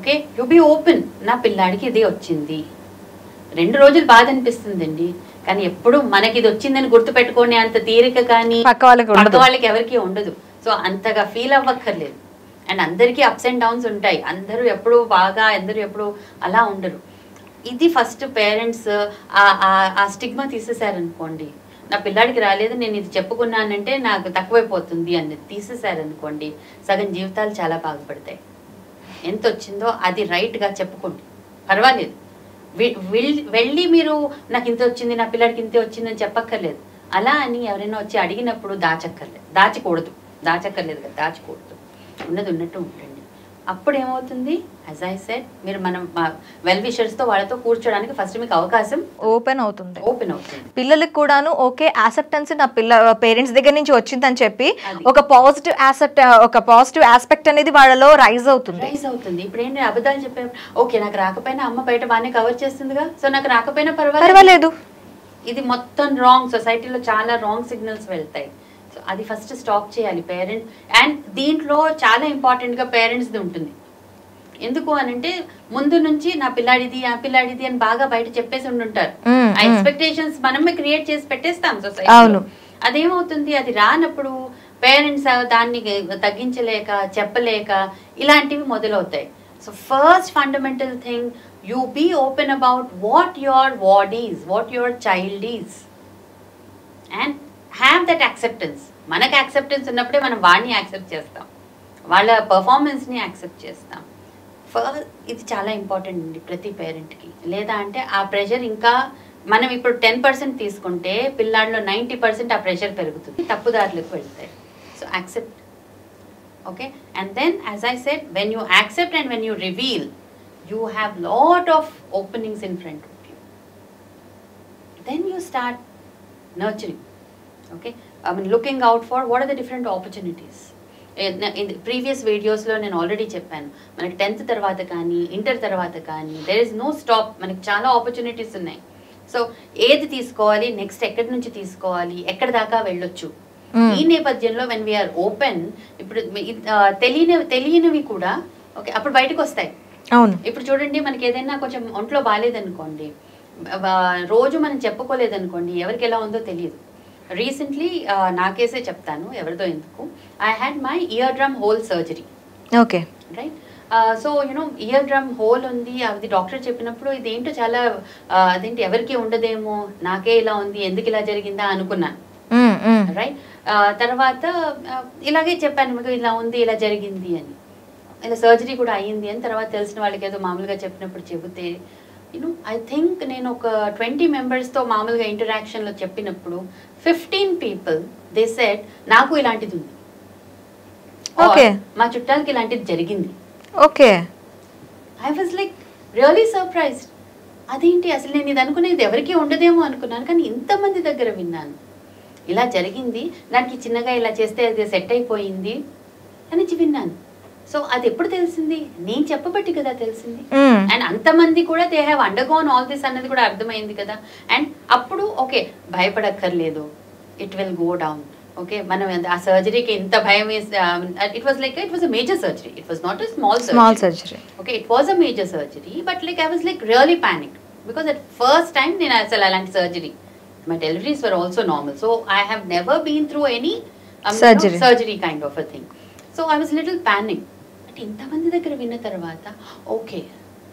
[SPEAKER 2] Okay, you be open. నా పిల్లాడికి ఇది వచ్చింది, 2 రోజులు బాధ అనిపిస్తుందండి, కానీ ఎప్పుడు మనకి ఇది వచ్చిందని గుర్తు పెట్టుకునే అంత తీరిక కానీ
[SPEAKER 1] పక్క
[SPEAKER 2] వాళ్ళకి ఎవరికి ఉండదు. సో అంతగా ఫీల్ అవ్వక్కర్లేదు. అండ్ అందరికీ అప్స్ అండ్ డౌన్స్ ఉంటాయి, అందరూ ఎప్పుడు బాగా అందరూ ఎప్పుడు అలా ఉండరు. ఇది ఫస్ట్ పేరెంట్స్ ఆ స్టిగ్మా తీసేశారనుకోండి, నా పిల్లాడికి రాలేదు నేను ఇది చెప్పుకున్నానంటే నాకు తక్కువైపోతుంది అని తీసేశారనుకోండి, సగం జీవితాలు చాలా బాగుపడతాయి. ఎంత వచ్చిందో అది రైట్గా చెప్పుకోండి, పర్వాలేదు. వెళ్ళి మీరు నాకు ఇంత వచ్చింది, నా పిల్లాడికి ఇంతే వచ్చిందని చెప్పక్కర్లేదు. అలా అని ఎవరైనా వచ్చి అడిగినప్పుడు దాచకూడదు కదా, దాచకూడదు. ఉన్నది ఉన్నట్టు ఉంటుంది. అప్పుడు ఏమవుతుంది, యాజ్ ఐ సెడ్, మీరు మనం వెల్ విషర్స్తో వాళ్ళతో కూర్చోడానికి ఫస్ట్ మీకు అవకాశం
[SPEAKER 1] ఓపెన్ అవుతుంది.
[SPEAKER 2] పిల్లలకి
[SPEAKER 1] కూడాను ఓకే యాక్సెప్టెన్స్ నా పేరెంట్స్ దగ్గర నుంచి వచ్చిందని చెప్పి ఒక పాజిటివ్ ఆస్పెక్ట్ అనేది వాళ్ళలో రైజ్ అవుతుంది.
[SPEAKER 2] ఇప్పుడు ఏంటి, అబద్ధాలు చెప్పే ఓకే నాకు రాకపోయినా అమ్మ బయట బాగానే కవర్ చేస్తుందిగా, సో నాకు రాకపోయినా
[SPEAKER 1] పర్వాలేదు.
[SPEAKER 2] ఇది మొత్తం రాంగ్. సొసైటీలో చాలా రాంగ్ సిగ్నల్స్ వెళ్తాయి. సో అది ఫస్ట్ స్టాప్ చేయాలి పేరెంట్స్. అండ్ దీంట్లో చాలా ఇంపార్టెంట్గా పేరెంట్స్ది ఉంటుంది. ఎందుకు అనంటే ముందు నుంచి నా పిల్లాడిది ఆ పిల్లాడిది అని బాగా బయట చెప్పేసి ఉండుంటారు. ఆ ఎక్స్పెక్టేషన్స్ మనమే క్రియేట్ చేసి పెట్టేస్తాం సొసైటీలో. అదేమవుతుంది, అది రానప్పుడు పేరెంట్స్ దాన్ని తగ్గించలేక చెప్పలేక ఇలాంటివి మొదలవుతాయి. So first fundamental thing, you be open about what your ward is, what your child is, and have that acceptance. మనకు యాక్సెప్టెన్స్ ఉన్నప్పుడే మనం వాడిని యాక్సెప్ట్ చేస్తాం, వాళ్ళ పర్ఫార్మెన్స్ని యాక్సెప్ట్ చేస్తాం. ఇది చాలా ఇంపార్టెంట్ అండి ప్రతి పేరెంట్కి. లేదా అంటే ఆ ప్రెషర్ ఇంకా మనం ఇప్పుడు 10% తీసుకుంటే పిల్లాడిలో 90% ఆ ప్రెషర్ పెరుగుతుంది, తప్పుదారులకు వెళ్తాయి. So accept, okay. And then as I said, when you accept and when you reveal, you have lot of openings in front of you. Then you start nurturing. Okay, I mean looking out for what are the different opportunities. In the previous videos lo nenu already cheppanu, manaki 10th tarvata kaani inter tarvata kaani there is no stop, manaki chaala opportunities unnai. So ఏది తీసుకోవాలి, next ఎక్కడి నుంచి తీసుకోవాలి, ఎక్కడ దాకా వెళ్ళొచ్చు. ఈ నేపథ్యంలో when we are open, ఇప్పుడు తెలియనివి కూడా ఓకే అప్పుడు బయటకు వస్తాయి.
[SPEAKER 1] అవును,
[SPEAKER 2] ఇప్పుడు చూడండి, మనకి ఏదైనా కొంచెం ఒంట్లో బాగాలేదనుకోండి, రోజు మనం చెప్పుకోలేదనుకోండి, ఎవరికి ఎలా ఉందో తెలియదు. రీసెంట్లీ నా కేసే చెప్తాను, ఎవరిదో ఎందుకు, I had my ear drum whole surgery.
[SPEAKER 1] Okay,
[SPEAKER 2] right. So you know ear drum whole ఉంది, అది డాక్టర్ చెప్పినప్పుడు ఇదేంటో చాలా అదేంటి ఎవరికి ఉండదేమో, నాకే ఇలా ఉంది, ఎందుకు ఇలా జరిగిందా అనుకున్నాను. రైట్. తర్వాత ఇలాగే చెప్పాను, మీకు ఇలా ఉంది, ఇలా జరిగింది అని, ఇలా సర్జరీ కూడా అయ్యింది అని. తర్వాత తెలిసిన వాళ్ళకి ఏదో మామూలుగా చెప్పినప్పుడు చెబితే ఐ థింక్ నేను ఒక 20 మెంబర్స్తో మామూలుగా ఇంటరాక్షన్లో చెప్పినప్పుడు 15 people దే సెడ్ నాకు ఇలాంటిది ఉంది, మా చుట్టాలకి ఇలాంటిది జరిగింది.
[SPEAKER 1] Okay,
[SPEAKER 2] I was like really surprised. అదేంటి, అసలు నేను ఇది అనుకునేది ఎవరికి ఉండదేమో అనుకున్నాను, కానీ ఇంతమంది దగ్గర విన్నాను ఇలా జరిగింది, దానికి చిన్నగా ఇలా చేస్తే అది సెట్ అయిపోయింది అని విన్నాను. సో అది ఎప్పుడు తెలిసింది, నేను చెప్పబట్టి కదా తెలిసింది. అండ్ అంతమంది కూడా they have undergone all this అన్నది కూడా అర్థమైంది కదా. అండ్ అప్పుడు ఓకే భయపడక్కర్లేదు, it will go down. Okay, మనం ఆ సర్జరీకి ఎంత భయం వేసి, it was like it was a major surgery, it was not a small surgery. Okay, it was a major surgery, but like I was like really panic because at first time నేను అసలు అలాంటి surgery, my deliveries were also normal, so I have never been through any surgery kind of a thing. So I was little panic. ఇంతమంది దగ్గర విన్న తర్వాత okay,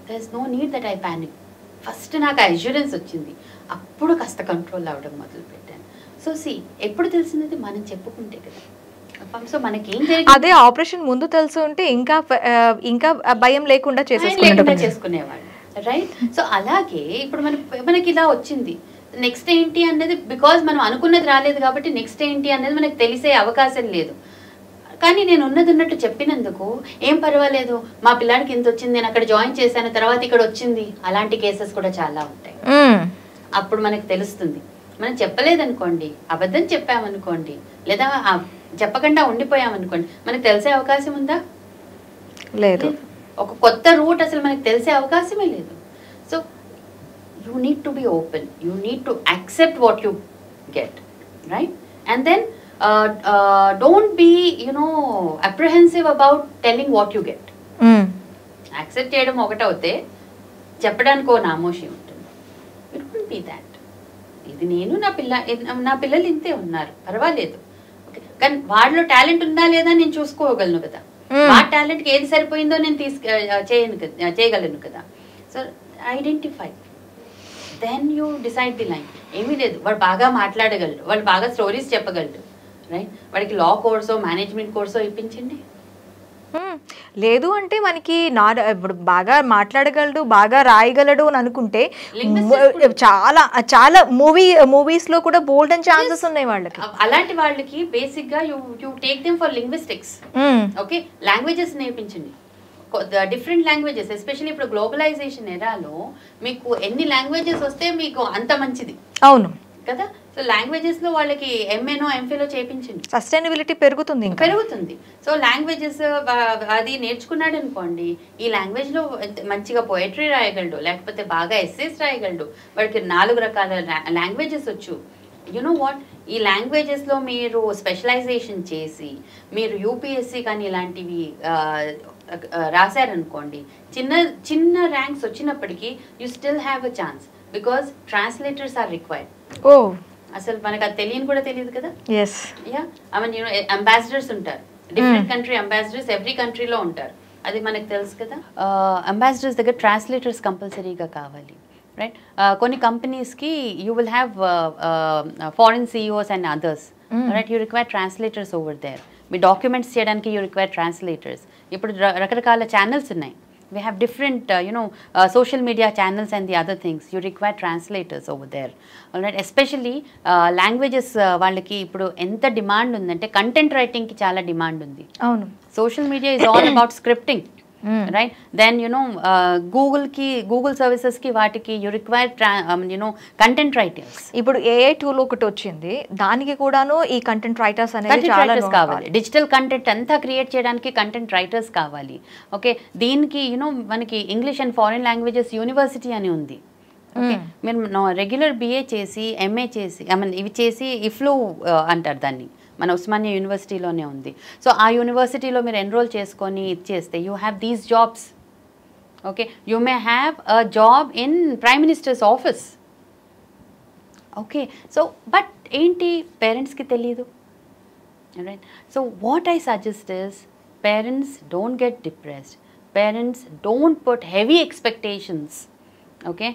[SPEAKER 2] there is no need that I panic. First నాకు assurance వచ్చింది, అప్పుడు కాస్త control అవ్వడం మొదలు పెట్టాను. సో ఎప్పుడు తెలిసింది, మనం చెప్పుకుంటే కదా. సో మనకేం జరిగింది,
[SPEAKER 1] అదే ఆపరేషన్ ముందు తెలుసు ఉంటే ఇంకా భయం లేకుండా
[SPEAKER 2] చేసుకునేవాళ్ళు. రైట్. సో అలాగే ఇప్పుడు మనకి ఇలా వచ్చింది, నెక్స్ట్ ఏంటి అన్నది, బికాజ్ మనం అనుకున్నది రాలేదు కాబట్టి నెక్స్ట్ ఏంటి అన్నది మనకు తెలిసే అవకాశం లేదు. కానీ నేను ఉన్నట్టు చెప్పినందుకు ఏం పర్వాలేదు, మా పిల్లాడికి ఇంత వచ్చింది, నేను అక్కడ జాయిన్ చేశాను, తర్వాత ఇక్కడ వచ్చింది, అలాంటి కేసెస్ కూడా చాలా ఉంటాయి. అప్పుడు మనకు తెలుస్తుంది. మనం చెప్పలేదనుకోండి, అబద్ధం చెప్పామనుకోండి, లేదా చెప్పకుండా ఉండిపోయామనుకోండి, మనకు తెలిసే అవకాశం ఉందా?
[SPEAKER 1] లేదు.
[SPEAKER 2] ఒక కొత్త రూట్ అసలు మనకు తెలిసే అవకాశమే లేదు. So you need to be open, you need to accept what you get, right? And then don't be apprehensive about telling what you get. Accept చేయడం ఒకటవుతే చెప్పడానికి ఓ నామోషి ఉంటుంది. Be that. ఇది నేను నా పిల్లలు ఇంతే ఉన్నారు, పర్వాలేదు. ఓకే, కానీ వాళ్ళలో టాలెంట్ ఉందా లేదా నేను చూసుకోగలను కదా. ఆ టాలెంట్కి ఏది సరిపోయిందో నేను చేయగలను కదా. So identify, then you decide the line. ఏమీ లేదు, వాడు బాగా మాట్లాడగలడు, వాడు బాగా స్టోరీస్ చెప్పగలడు, రైట్? వాడికి లా కోర్సో మేనేజ్మెంట్ కోర్సో ఇప్పించండి.
[SPEAKER 1] లేదు అంటే మనకి ఇప్పుడు బాగా మాట్లాడగలడు, బాగా రాయగలడు అని అనుకుంటే చాలా చాలా మూవీస్ లో కూడా బోల్డ్ అండ్ ఛాన్సెస్ ఉన్నాయి వాళ్ళకి.
[SPEAKER 2] అలాంటి వాళ్ళకి బేసిక్ గా you take them for linguistics. Okay, languages నేర్పించండి, డిఫరెంట్ లాంగ్వేజెస్. ఎస్పెషల్లీ ఇప్పుడు గ్లోబలైజేషన్ ఎరాలో మీకు ఎన్ని లాంగ్వేజెస్ వస్తే మీకు అంత మంచిది.
[SPEAKER 1] అవును
[SPEAKER 2] కదా. సో లాంగ్వేజెస్ లో వాళ్ళకి ఎంఏనో ఎంఫిలో చేయించండి,
[SPEAKER 1] సస్టైనబిలిటీ పెరుగుతుంది.
[SPEAKER 2] సో లాంగ్వేజెస్ అది నేర్చుకున్నాడు అనుకోండి, ఈ లాంగ్వేజ్ లో మంచిగా పోయట్రీ రాయగలడు, లేకపోతే బాగా ఎస్సేస్ రాయగలడు, వాడికి 4 రకాల లాంగ్వేజెస్ వచ్చు. యునో వాట్, ఈ లాంగ్వేజెస్ లో మీరు స్పెషలైజేషన్ చేసి మీరు యూపీఎస్సీ కానీ ఇలాంటివి రాశారనుకోండి, చిన్న ర్యాంక్స్ వచ్చినప్పటికీ you still have a chance, because translators are required.
[SPEAKER 1] ఓ, అసలు
[SPEAKER 2] మనకు అది తెలియని కూడా తెలియదు కదా.
[SPEAKER 1] yes
[SPEAKER 2] yeah, I mean, you know, ambassadors ఉంటారు, డిఫరెంట్ కంట్రీ అంబాసిడర్స్ ఎవ్రీ కంట్రీలో ఉంటారు, అది మనకు తెలుసు కదా. అంబాసిడర్స్ దగ్గర ట్రాన్స్లేటర్స్ కంపల్సరీగా కావాలి, రైట్? కొన్ని కంపెనీస్కి you will have foreign CEOs and others, right? You require translators over there. మీ డాక్యుమెంట్స్ చేయడానికి యూ రిక్వైర్ ట్రాన్స్లేటర్స్. ఇప్పుడు రకరకాల ఛానల్స్ ఉన్నాయి. We have different, social media channels and the other things. You require translators over there. All right. Especially languages, వాళ్ళకి ఇప్పుడు ఎంత demand ఉందంటే content రైటింగ్కి చాలా డిమాండ్ ఉంది.
[SPEAKER 1] అవును.
[SPEAKER 2] Social media is all about scripting, right? Then Google సర్వీసెస్కి వాటికి you require content writers.
[SPEAKER 1] ఇప్పుడు ఏఐ టూల్ ఒకటి వచ్చింది, దానికి కూడాను ఈ కంటెంట్ రైటర్స్ అనేది చాలా
[SPEAKER 2] కావాలి. డిజిటల్ కంటెంట్ అంతా క్రియేట్ చేయడానికి కంటెంట్ రైటర్స్ కావాలి. ఓకే, దీనికి మనకి English and foreign languages university అని ఉంది. ఓకే, మీరు రెగ్యులర్ బిఏ చేసి ఎంఏ చేసి ఇవి చేసి ఇఫ్లూ అంటారు దాన్ని, మన ఉస్మానియా యూనివర్సిటీలోనే ఉంది. సో ఆ యూనివర్సిటీలో మీరు ఎన్రోల్ చేసుకొని ఇది చేస్తే you have these jobs. Okay, you may have a job in prime ministers office. Okay, so but ఏంటి పేరెంట్స్కి తెలియదు, right? So what I suggest is, parents don't get depressed, parents don't put heavy expectations. Okay,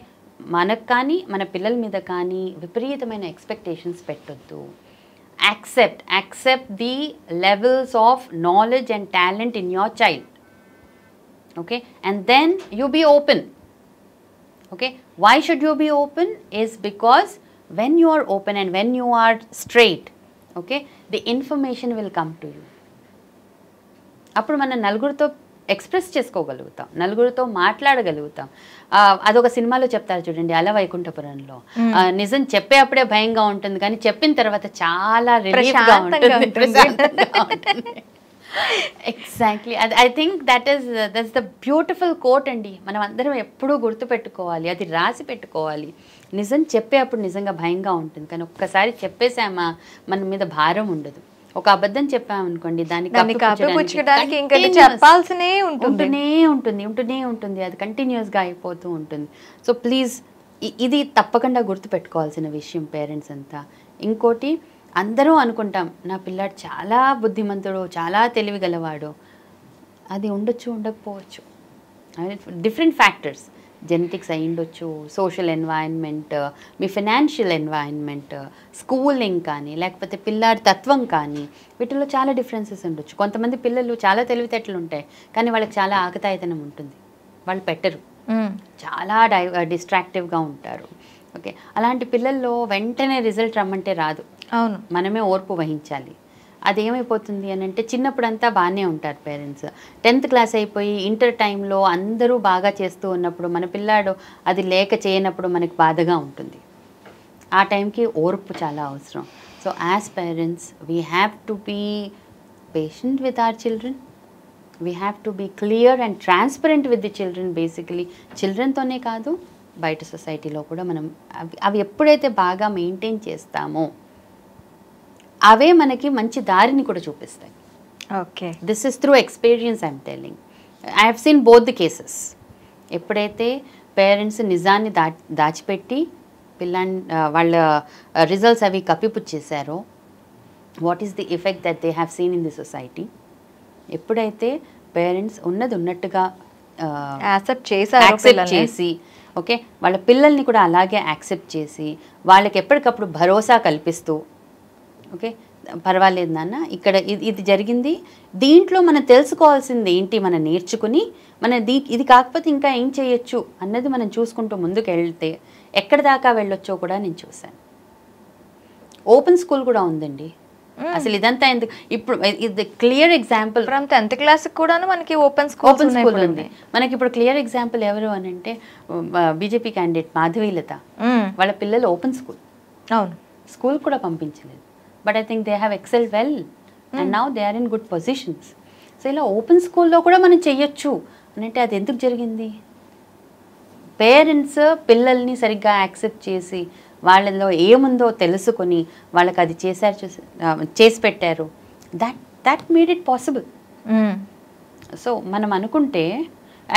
[SPEAKER 2] మనకు కానీ మన పిల్లల మీద కానీ విపరీతమైన ఎక్స్పెక్టేషన్స్ పెట్టొద్దు. accept the levels of knowledge and talent in your child. Okay, and then you be open. Okay, why should you be open is because when you are open and when you are straight, okay, the information will come to you. అప్పుడు మనం నలుగురితో express చేసుకోగలుగుతాం, నలుగురితో మాట్లాడగలుగుతాం. అదొక సినిమాలో చెప్తారు చూడండి, అల వైకుంఠపురంలో, నిజం చెప్పే అప్పుడే భయంగా ఉంటుంది కానీ చెప్పిన తర్వాత చాలా రిలీఫ్గా ఉంటుంది. Exactly, I think that's the beautiful quote అండి. మనం అందరం ఎప్పుడూ గుర్తుపెట్టుకోవాలి, అది రాసి పెట్టుకోవాలి. నిజం చెప్పే అప్పుడు నిజంగా భయంగా ఉంటుంది, కానీ ఒక్కసారి చెప్పేసామా మన మీద భారం ఉండదు. ఒక అబద్ధం చెప్పామనుకోండి, దానికి
[SPEAKER 1] చెప్పాల్సినే
[SPEAKER 2] ఉంటుంది, అది కంటిన్యూస్గా అయిపోతూ ఉంటుంది. సో ప్లీజ్, ఇది తప్పకుండా గుర్తుపెట్టుకోవాల్సిన విషయం పేరెంట్స్ అంతా. ఇంకోటి, అందరూ అనుకుంటాం నా పిల్లాడు చాలా బుద్ధిమంతుడు, చాలా తెలివిగలవాడు. అది ఉండొచ్చు, ఉండకపోవచ్చు. డిఫరెంట్ ఫ్యాక్టర్స్, జెనెటిక్స్ అయి ఉండొచ్చు, సోషల్ ఎన్వైరన్మెంట్, మీ ఫినాన్షియల్ ఎన్వైరన్మెంట్, స్కూలింగ్ కానీ లేకపోతే పిల్లాడి తత్వం కానీ, వీటిలో చాలా డిఫరెన్సెస్ ఉండొచ్చు. కొంతమంది పిల్లలు చాలా తెలివితేటలు ఉంటాయి కానీ వాళ్ళకి చాలా ఆకతాయితనం ఉంటుంది, వాళ్ళు పెట్టరు, చాలా డిస్ట్రాక్టివ్గా ఉంటారు. ఓకే, అలాంటి పిల్లల్లో వెంటనే రిజల్ట్ రమ్మంటే రాదు.
[SPEAKER 1] అవును,
[SPEAKER 2] మనమే ఓర్పు వహించాలి. అదేమైపోతుంది అని అంటే, చిన్నప్పుడంతా బాగానే ఉంటారు పేరెంట్స్, 10th క్లాస్ అయిపోయి ఇంటర్ టైంలో అందరూ బాగా చేస్తూ ఉన్నప్పుడు మన పిల్లాడు అది లేక చేయనప్పుడు మనకి బాధగా ఉంటుంది. ఆ టైంకి ఓర్పు చాలా అవసరం. So as parents we have to be patient with our children, we have to be clear and transparent with the children. Basically చిల్డ్రన్తోనే కాదు, బయట సొసైటీలో కూడా మనం అవి ఎప్పుడైతే బాగా మెయింటైన్ చేస్తామో అవే మనకి మంచి దారిని కూడా చూపిస్తాయి.
[SPEAKER 1] Okay,
[SPEAKER 2] this is through experience I'm telling. I have seen both the cases. ఎప్పుడైతే పేరెంట్స్ నిజాన్ని దాచిపెట్టి వాళ్ళ రిజల్ట్స్ అవి కప్పిపుచ్చేసారో what is the effect that they have seen in the society. ఎప్పుడైతే పేరెంట్స్ ఉన్నట్టుగా
[SPEAKER 1] యాక్సెప్ట్
[SPEAKER 2] చేసి ఓకే వాళ్ళ పిల్లల్ని కూడా అలాగే యాక్సెప్ట్ చేసి వాళ్ళకి ఎప్పటికప్పుడు భరోసా కల్పిస్తూ ఓకే పర్వాలేదు నాన్న ఇక్కడ ఇది జరిగింది, దీంట్లో మనం తెలుసుకోవాల్సింది ఏంటి మనం నేర్చుకుని ఇది కాకపోతే ఇంకా ఏం చేయొచ్చు అన్నది మనం చూసుకుంటూ ముందుకు వెళ్తే ఎక్కడి దాకా వెళ్ళొచ్చో కూడా నేను చూశాను. ఓపెన్ స్కూల్ కూడా ఉందండి. అసలు ఇదంతా ఎందుకు ఇప్పుడు ఇది clear example
[SPEAKER 1] from 10th class కూడా మనకి ఓపెన్ స్కూల్
[SPEAKER 2] ఉంది. మనకి ఇప్పుడు క్లియర్ ఎగ్జాంపుల్ ఎవరు అని అంటే బీజేపీ క్యాండిడేట్ మాధవీలత, వాళ్ళ పిల్లలు ఓపెన్ స్కూల్,
[SPEAKER 1] అవును
[SPEAKER 2] స్కూల్ కూడా పంపించలేదు. But I think they have excelled well and now they are in good positions. So ఇలా ఓపెన్ స్కూల్లో కూడా మనం చెయ్యొచ్చు అని అంటే అది ఎందుకు జరిగింది? పేరెంట్స్ పిల్లల్ని సరిగ్గా యాక్సెప్ట్ చేసి వాళ్ళలో ఏముందో తెలుసుకొని వాళ్ళకి అది చేసి పెట్టారు. That made it possible. So మనం అనుకుంటే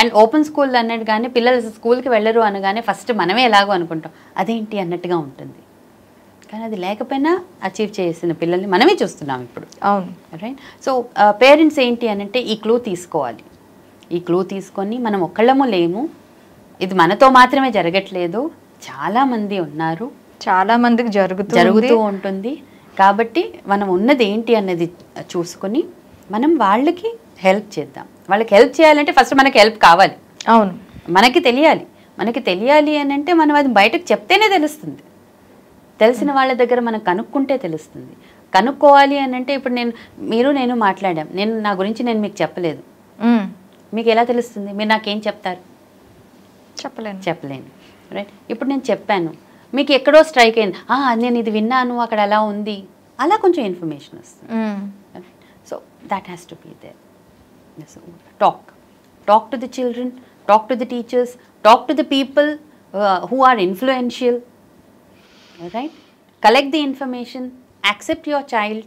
[SPEAKER 2] అండ్ ఓపెన్ స్కూల్ అన్నట్టు కానీ పిల్లలు స్కూల్కి వెళ్ళరు అనగానే ఫస్ట్ మనమే ఎలాగో అనుకుంటాం అదేంటి అన్నట్టుగా ఉంటుంది. కానీ అది లేకపోయినా అచీవ్ చేసిన పిల్లల్ని మనమే చూస్తున్నాం ఇప్పుడు.
[SPEAKER 1] అవును
[SPEAKER 2] రైట్. సో పేరెంట్స్ ఏంటి అని అంటే ఈ క్లూ తీసుకోవాలి. ఈ క్లూ తీసుకొని మనం ఒక్కళ్ళము లేము, ఇది మనతో మాత్రమే జరగట్లేదు, చాలామంది ఉన్నారు,
[SPEAKER 1] చాలా మందికి
[SPEAKER 2] జరుగుతూ ఉంటుంది. కాబట్టి మనం ఉన్నది ఏంటి అన్నది చూసుకొని మనం వాళ్ళకి హెల్ప్ చేద్దాం. వాళ్ళకి హెల్ప్ చేయాలంటే ఫస్ట్ మనకి హెల్ప్ కావాలి.
[SPEAKER 1] అవును
[SPEAKER 2] మనకి తెలియాలి అని అంటే మనం అది బయటకు చెప్తేనే తెలుస్తుంది. తెలిసిన వాళ్ళ దగ్గర మనం కనుక్కుంటే తెలుస్తుంది. కనుక్కోవాలి అని అంటే ఇప్పుడు నేను మాట్లాడాం, నా గురించి నేను మీకు చెప్పలేదు, మీకు ఎలా తెలుస్తుంది? మీరు నాకేం చెప్తారు? చెప్పలేను. రైట్. ఇప్పుడు నేను చెప్పాను, మీకు ఎక్కడో స్ట్రైక్ అయింది, నేను ఇది విన్నాను అక్కడ అలా ఉంది, అలా కొంచెం ఇన్ఫర్మేషన్ వస్తుంది. So that has to be there. Talk to the children, talk to the teachers, talk to the people who are influential. Right? Collect the information, accept your child,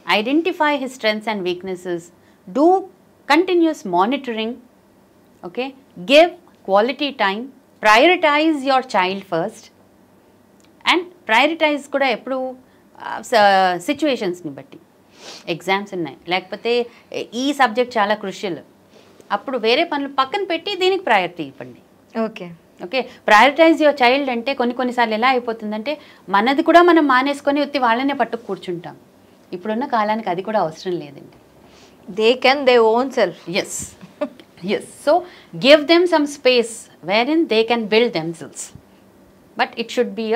[SPEAKER 2] identify his strengths and weaknesses, do continuous monitoring, okay? Give quality time, prioritize your child first, and prioritize kuda eppudu situations ni batti. Exams ఉన్నాయి, లేకపోతే ఈ subject చాలా crucial, అప్పుడు వేరే పనులు పక్కన పెట్టి దీనికి ప్రయారిటీ ఇవ్వండి. ఓకే ప్రయారిటైజ్ యువర్ చైల్డ్ అంటే కొన్నిసార్లు ఎలా అయిపోతుందంటే మనది కూడా మనం మానేసుకొని వచ్చి వాళ్ళనే పట్టుకు కూర్చుంటాం. ఇప్పుడున్న కాలానికి అది కూడా అవసరం లేదండి.
[SPEAKER 1] They can they own self.
[SPEAKER 2] Yes so give them some space wherein they can build themselves, but it should be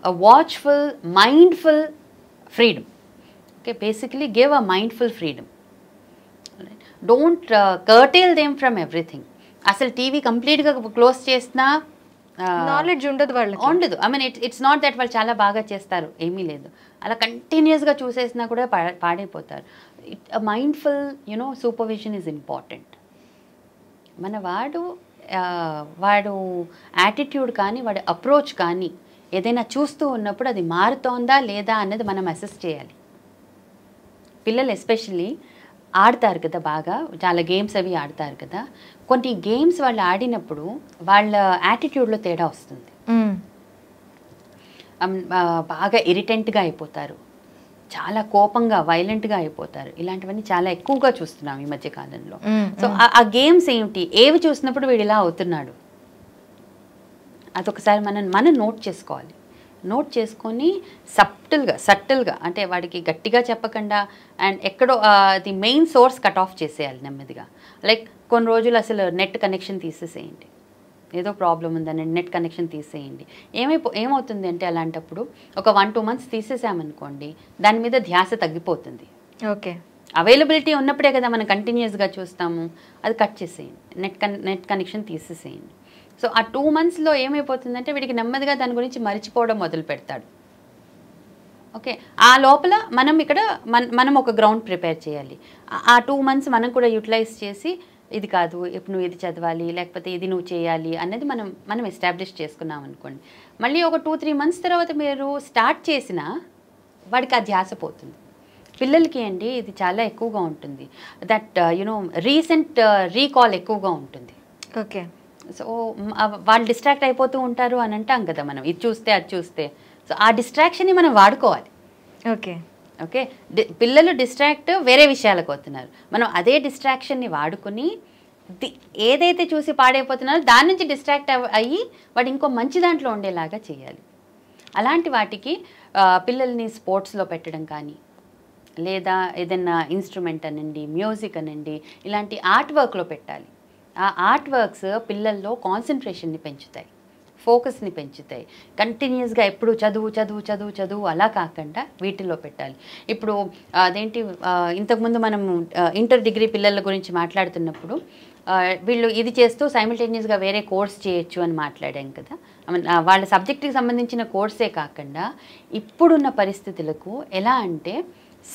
[SPEAKER 2] a watchful, mindful freedom. Okay, basically give a mindful freedom. Right? Don't curtail them from everything. అసలు TV కంప్లీట్గా close చేసినా
[SPEAKER 1] knowledge ఉండదు
[SPEAKER 2] ఉండదు. I mean it's not that వాళ్ళు చాలా బాగా చేస్తారు, ఏమీ లేదు. అలా కంటిన్యూస్గా చూసేసినా కూడా పాడైపోతారు. Mindful supervision is important. మన వాడు యాటిట్యూడ్ కానీ వాడి అప్రోచ్ కానీ ఏదైనా చూస్తూ ఉన్నప్పుడు అది మారుతోందా లేదా అన్నది మనం అసెస్ చేయాలి. పిల్లలు ఎస్పెషల్లీ ఆడతారు కదా, బాగా చాలా గేమ్స్ అవి ఆడతారు కదా, కొన్ని గేమ్స్ వాళ్ళు ఆడినప్పుడు వాళ్ళ యాటిట్యూడ్లో తేడా వస్తుంది. బాగా ఇరిటెంట్గా అయిపోతారు, చాలా కోపంగా వైలెంట్గా అయిపోతారు. ఇలాంటివన్నీ చాలా ఎక్కువగా చూస్తున్నాం ఈ మధ్య కాలంలో. సో ఆ గేమ్స్ ఏమిటి, ఏవి చూసినప్పుడు వీడు ఇలా అవుతున్నాడు, అదొకసారి మనం నోట్ చేసుకోవాలి. నోట్ చేసుకొని సటిల్గా అంటే వాడికి గట్టిగా చెప్పకుండా అండ్ ఎక్కడో the main source cut off చేసేయాలి నెమ్మదిగా. లైక్ కొన్ని రోజులు అసలు నెట్ కనెక్షన్ తీసేసేయండి, ఏదో ప్రాబ్లం ఉందని నెట్ కనెక్షన్ తీసేయండి. ఏమవుతుంది అంటే అలాంటప్పుడు ఒక 1-2 months తీసేసామనుకోండి, దాని మీద ధ్యాస తగ్గిపోతుంది.
[SPEAKER 1] ఓకే,
[SPEAKER 2] అవైలబిలిటీ ఉన్నప్పుడే కదా మనం కంటిన్యూస్గా చూస్తాము, అది కట్ చేసేయండి, నెట్ కనెక్షన్ తీసేసేయండి. సో ఆ 2 monthsలో ఏమైపోతుందంటే వీడికి నెమ్మదిగా దాని గురించి మర్చిపోవడం మొదలు పెడతాడు. ఓకే, ఆ లోపల మనం ఒక గ్రౌండ్ ప్రిపేర్ చేయాలి. ఆ 2 months మనం కూడా యూటిలైజ్ చేసి ఇది కాదు, ఇప్పుడు నువ్వు ఇది చదవాలి, లేకపోతే ఇది నువ్వు చేయాలి అన్నది మనం ఎస్టాబ్లిష్ చేసుకున్నాం అనుకోండి. మళ్ళీ ఒక 2-3 months తర్వాత మీరు స్టార్ట్ చేసినా వాడికి ఆ ధ్యాస పోతుంది. పిల్లలకి అండి ఇది చాలా ఎక్కువగా ఉంటుంది, దట్ రీసెంట్ రీకాల్ ఎక్కువగా ఉంటుంది.
[SPEAKER 1] ఓకే,
[SPEAKER 2] సో వాళ్ళు డిస్ట్రాక్ట్ అయిపోతూ ఉంటారు అని అంటాం కదా మనం, ఇది చూస్తే అది చూస్తే. సో ఆ డిస్ట్రాక్షన్ని మనం వాడుకోవాలి.
[SPEAKER 1] ఓకే
[SPEAKER 2] ఓకే, పిల్లలు డిస్ట్రాక్ట్ వేరే విషయాలకు అవుతున్నారు, మనం అదే డిస్ట్రాక్షన్ని వాడుకుని ఏదైతే చూసి పాడైపోతున్నారో దాని నుంచి డిస్ట్రాక్ట్ అయ్యి వాడు ఇంకో మంచి దాంట్లో ఉండేలాగా చేయాలి. అలాంటి వాటికి పిల్లల్ని స్పోర్ట్స్లో పెట్టడం కానీ, లేదా ఏదైనా ఇన్స్ట్రుమెంట్ అనండి, మ్యూజిక్ అనండి, ఇలాంటి ఆర్ట్ వర్క్లో పెట్టాలి. ఆ ఆర్ట్ వర్క్స్ పిల్లల్లో కాన్సన్ట్రేషన్ని పెంచుతాయి, ఫోకస్ని పెంచుతాయి. కంటిన్యూస్గా ఎప్పుడు చదువు చదువు చదువు చదువు అలా కాకుండా వీటిల్లో పెట్టాలి. ఇప్పుడు అదేంటి, ఇంతకుముందు మనం ఇంటర్ డిగ్రీ పిల్లల గురించి మాట్లాడుతున్నప్పుడు వీళ్ళు ఇది చేస్తూ సైమిల్టేనియస్గా వేరే కోర్స్ చేయొచ్చు అని మాట్లాడాం కదా. వాళ్ళ సబ్జెక్ట్కి సంబంధించిన కోర్సే కాకుండా ఇప్పుడున్న పరిస్థితులకు ఎలా అంటే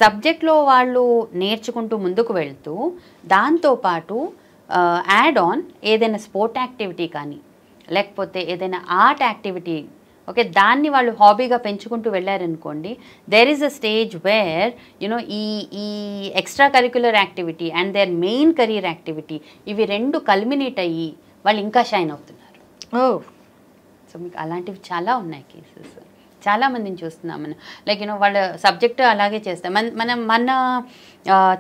[SPEAKER 2] సబ్జెక్ట్లో వాళ్ళు నేర్చుకుంటూ ముందుకు వెళ్తూ దాంతోపాటు యాడ్ ఆన్ ఏదైనా స్పోర్ట్ యాక్టివిటీ కానీ, లేకపోతే ఏదైనా ఆర్ట్ యాక్టివిటీ, ఓకే, దాన్ని వాళ్ళు హాబీగా పెంచుకుంటూ వెళ్ళారనుకోండి, there is a stage where you know ఈ extra curricular activity and their main career activity ఇవి రెండు కల్మినేట్ అయ్యి వాళ్ళు ఇంకా షైన్ అవుతున్నారు. సో మీకు అలాంటివి చాలా ఉన్నాయి కేసెస్, చాలామందిని చూస్తున్నాం మనం. లైక్ యూనో వాళ్ళ సబ్జెక్ట్ అలాగే చేస్తాం. మన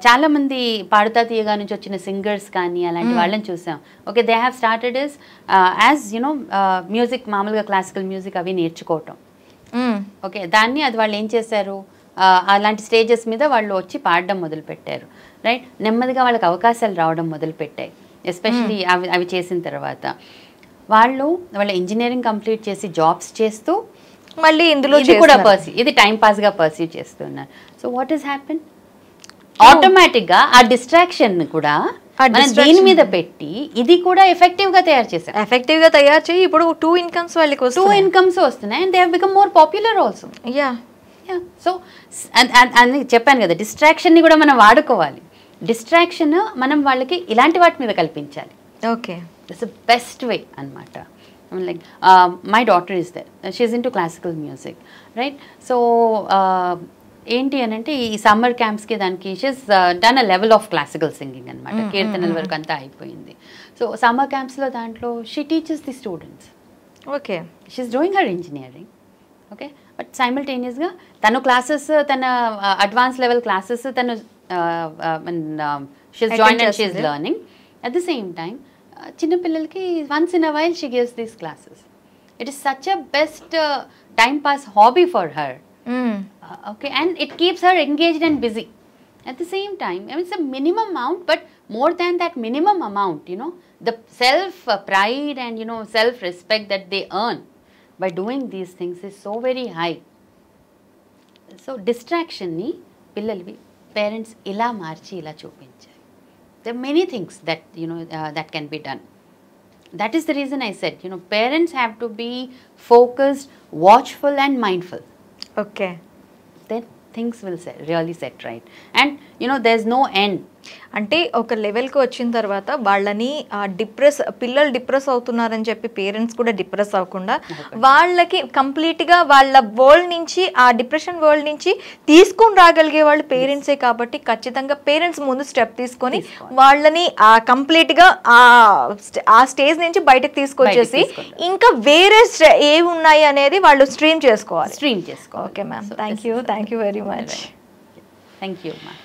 [SPEAKER 2] చాలామంది పాడుతా తీయగా నుంచి వచ్చిన సింగర్స్ కానీ అలాంటి వాళ్ళని చూసాం. Okay, they have started is as you know music, మామూలుగా క్లాసికల్ మ్యూజిక్ అవి నేర్చుకోవటం. ఓకే, దాన్ని అది వాళ్ళు ఏం చేశారు, అలాంటి స్టేజెస్ మీద వాళ్ళు వచ్చి పాడడం మొదలుపెట్టారు. రైట్, నెమ్మదిగా వాళ్ళకి అవకాశాలు రావడం మొదలుపెట్టాయి. ఎస్పెషలీ అవి చేసిన తర్వాత వాళ్ళ ఇంజనీరింగ్ కంప్లీట్ చేసి జాబ్స్ చేస్తూ
[SPEAKER 1] మళ్ళీ ఇందులో
[SPEAKER 2] కూడా ఇది టైం పాస్గా పర్సీవ్ చేస్తున్నారు. సో వాట్ ఈస్ హ్యాపెన్, ఆటోమేటిక్గా ఆ డిస్ట్రాక్షన్ కూడా దీని మీద పెట్టి ఇది కూడా ఎఫెక్టివ్గా తయారు చేశారు.
[SPEAKER 1] ఎఫెక్టివ్గా తయారు చేయి ఇప్పుడు 2 ఇన్కమ్స్ వాళ్ళకి
[SPEAKER 2] 2 ఇన్కమ్స్ వస్తున్నాయి and they have become more popular also. So అని చెప్పాను కదా, డిస్ట్రాక్షన్ని కూడా మనం వాడుకోవాలి. డిస్ట్రాక్షన్ మనం వాళ్ళకి ఇలాంటి వాటి మీద కల్పించాలి.
[SPEAKER 1] Okay,
[SPEAKER 2] that's the best way అన్నమాట. Like my daughter is there, she's into classical music, right? So ఏంటి అని అంటే ఈ సమ్మర్ క్యాంప్స్కి దానికి she's done a level of classical singing అనమాట. కీర్తనల వరకు అంతా అయిపోయింది. సో సమ్మర్ క్యాంప్స్లో దాంట్లో she teaches the students. Okay, she's doing her engineering. Okay, but సైమిల్టేనియస్గా తను క్లాసెస్, తన అడ్వాన్స్ లెవెల్ క్లాసెస్ తను she's join and she's learning. At the same time చిన్నపిల్లలకి once in a while she gives these classes. It is such a best time pass hobby for her. Okay, and it keeps her engaged and busy. At the same time, I mean, it's a minimum amount, but more than that minimum amount, you know, the self pride and, you know, self respect that they earn by doing these things is so very high. So distraction ni pillalavi parents ila marchi ila chupinchali. There are many things that, you know, that can be done. That is the reason I said, you know, parents have to be focused, watchful and mindful.
[SPEAKER 1] Okay,
[SPEAKER 2] then things will really set right, and you know there's no end.
[SPEAKER 1] అంటే ఒక లెవెల్కి వచ్చిన తర్వాత వాళ్ళని పిల్లలు depress అవుతున్నారని చెప్పి parents కూడా డిప్రెస్ అవ్వకుండా వాళ్ళకి కంప్లీట్గా వాళ్ళ వరల్డ్ నుంచి, ఆ డిప్రెషన్ వరల్డ్ నుంచి తీసుకొని రాగలిగే వాళ్ళు పేరెంట్సే. కాబట్టి ఖచ్చితంగా పేరెంట్స్ ముందు స్టెప్ తీసుకొని వాళ్ళని కంప్లీట్గా ఆ స్టేజ్ నుంచి బయటకు తీసుకొచ్చేసి ఇంకా వేరే ఏవి ఉన్నాయి అనేది వాళ్ళు స్ట్రీమ్ చేసుకోవాలి.
[SPEAKER 2] Okay ma'am,
[SPEAKER 1] thank you very much.
[SPEAKER 2] Thank you ma'am.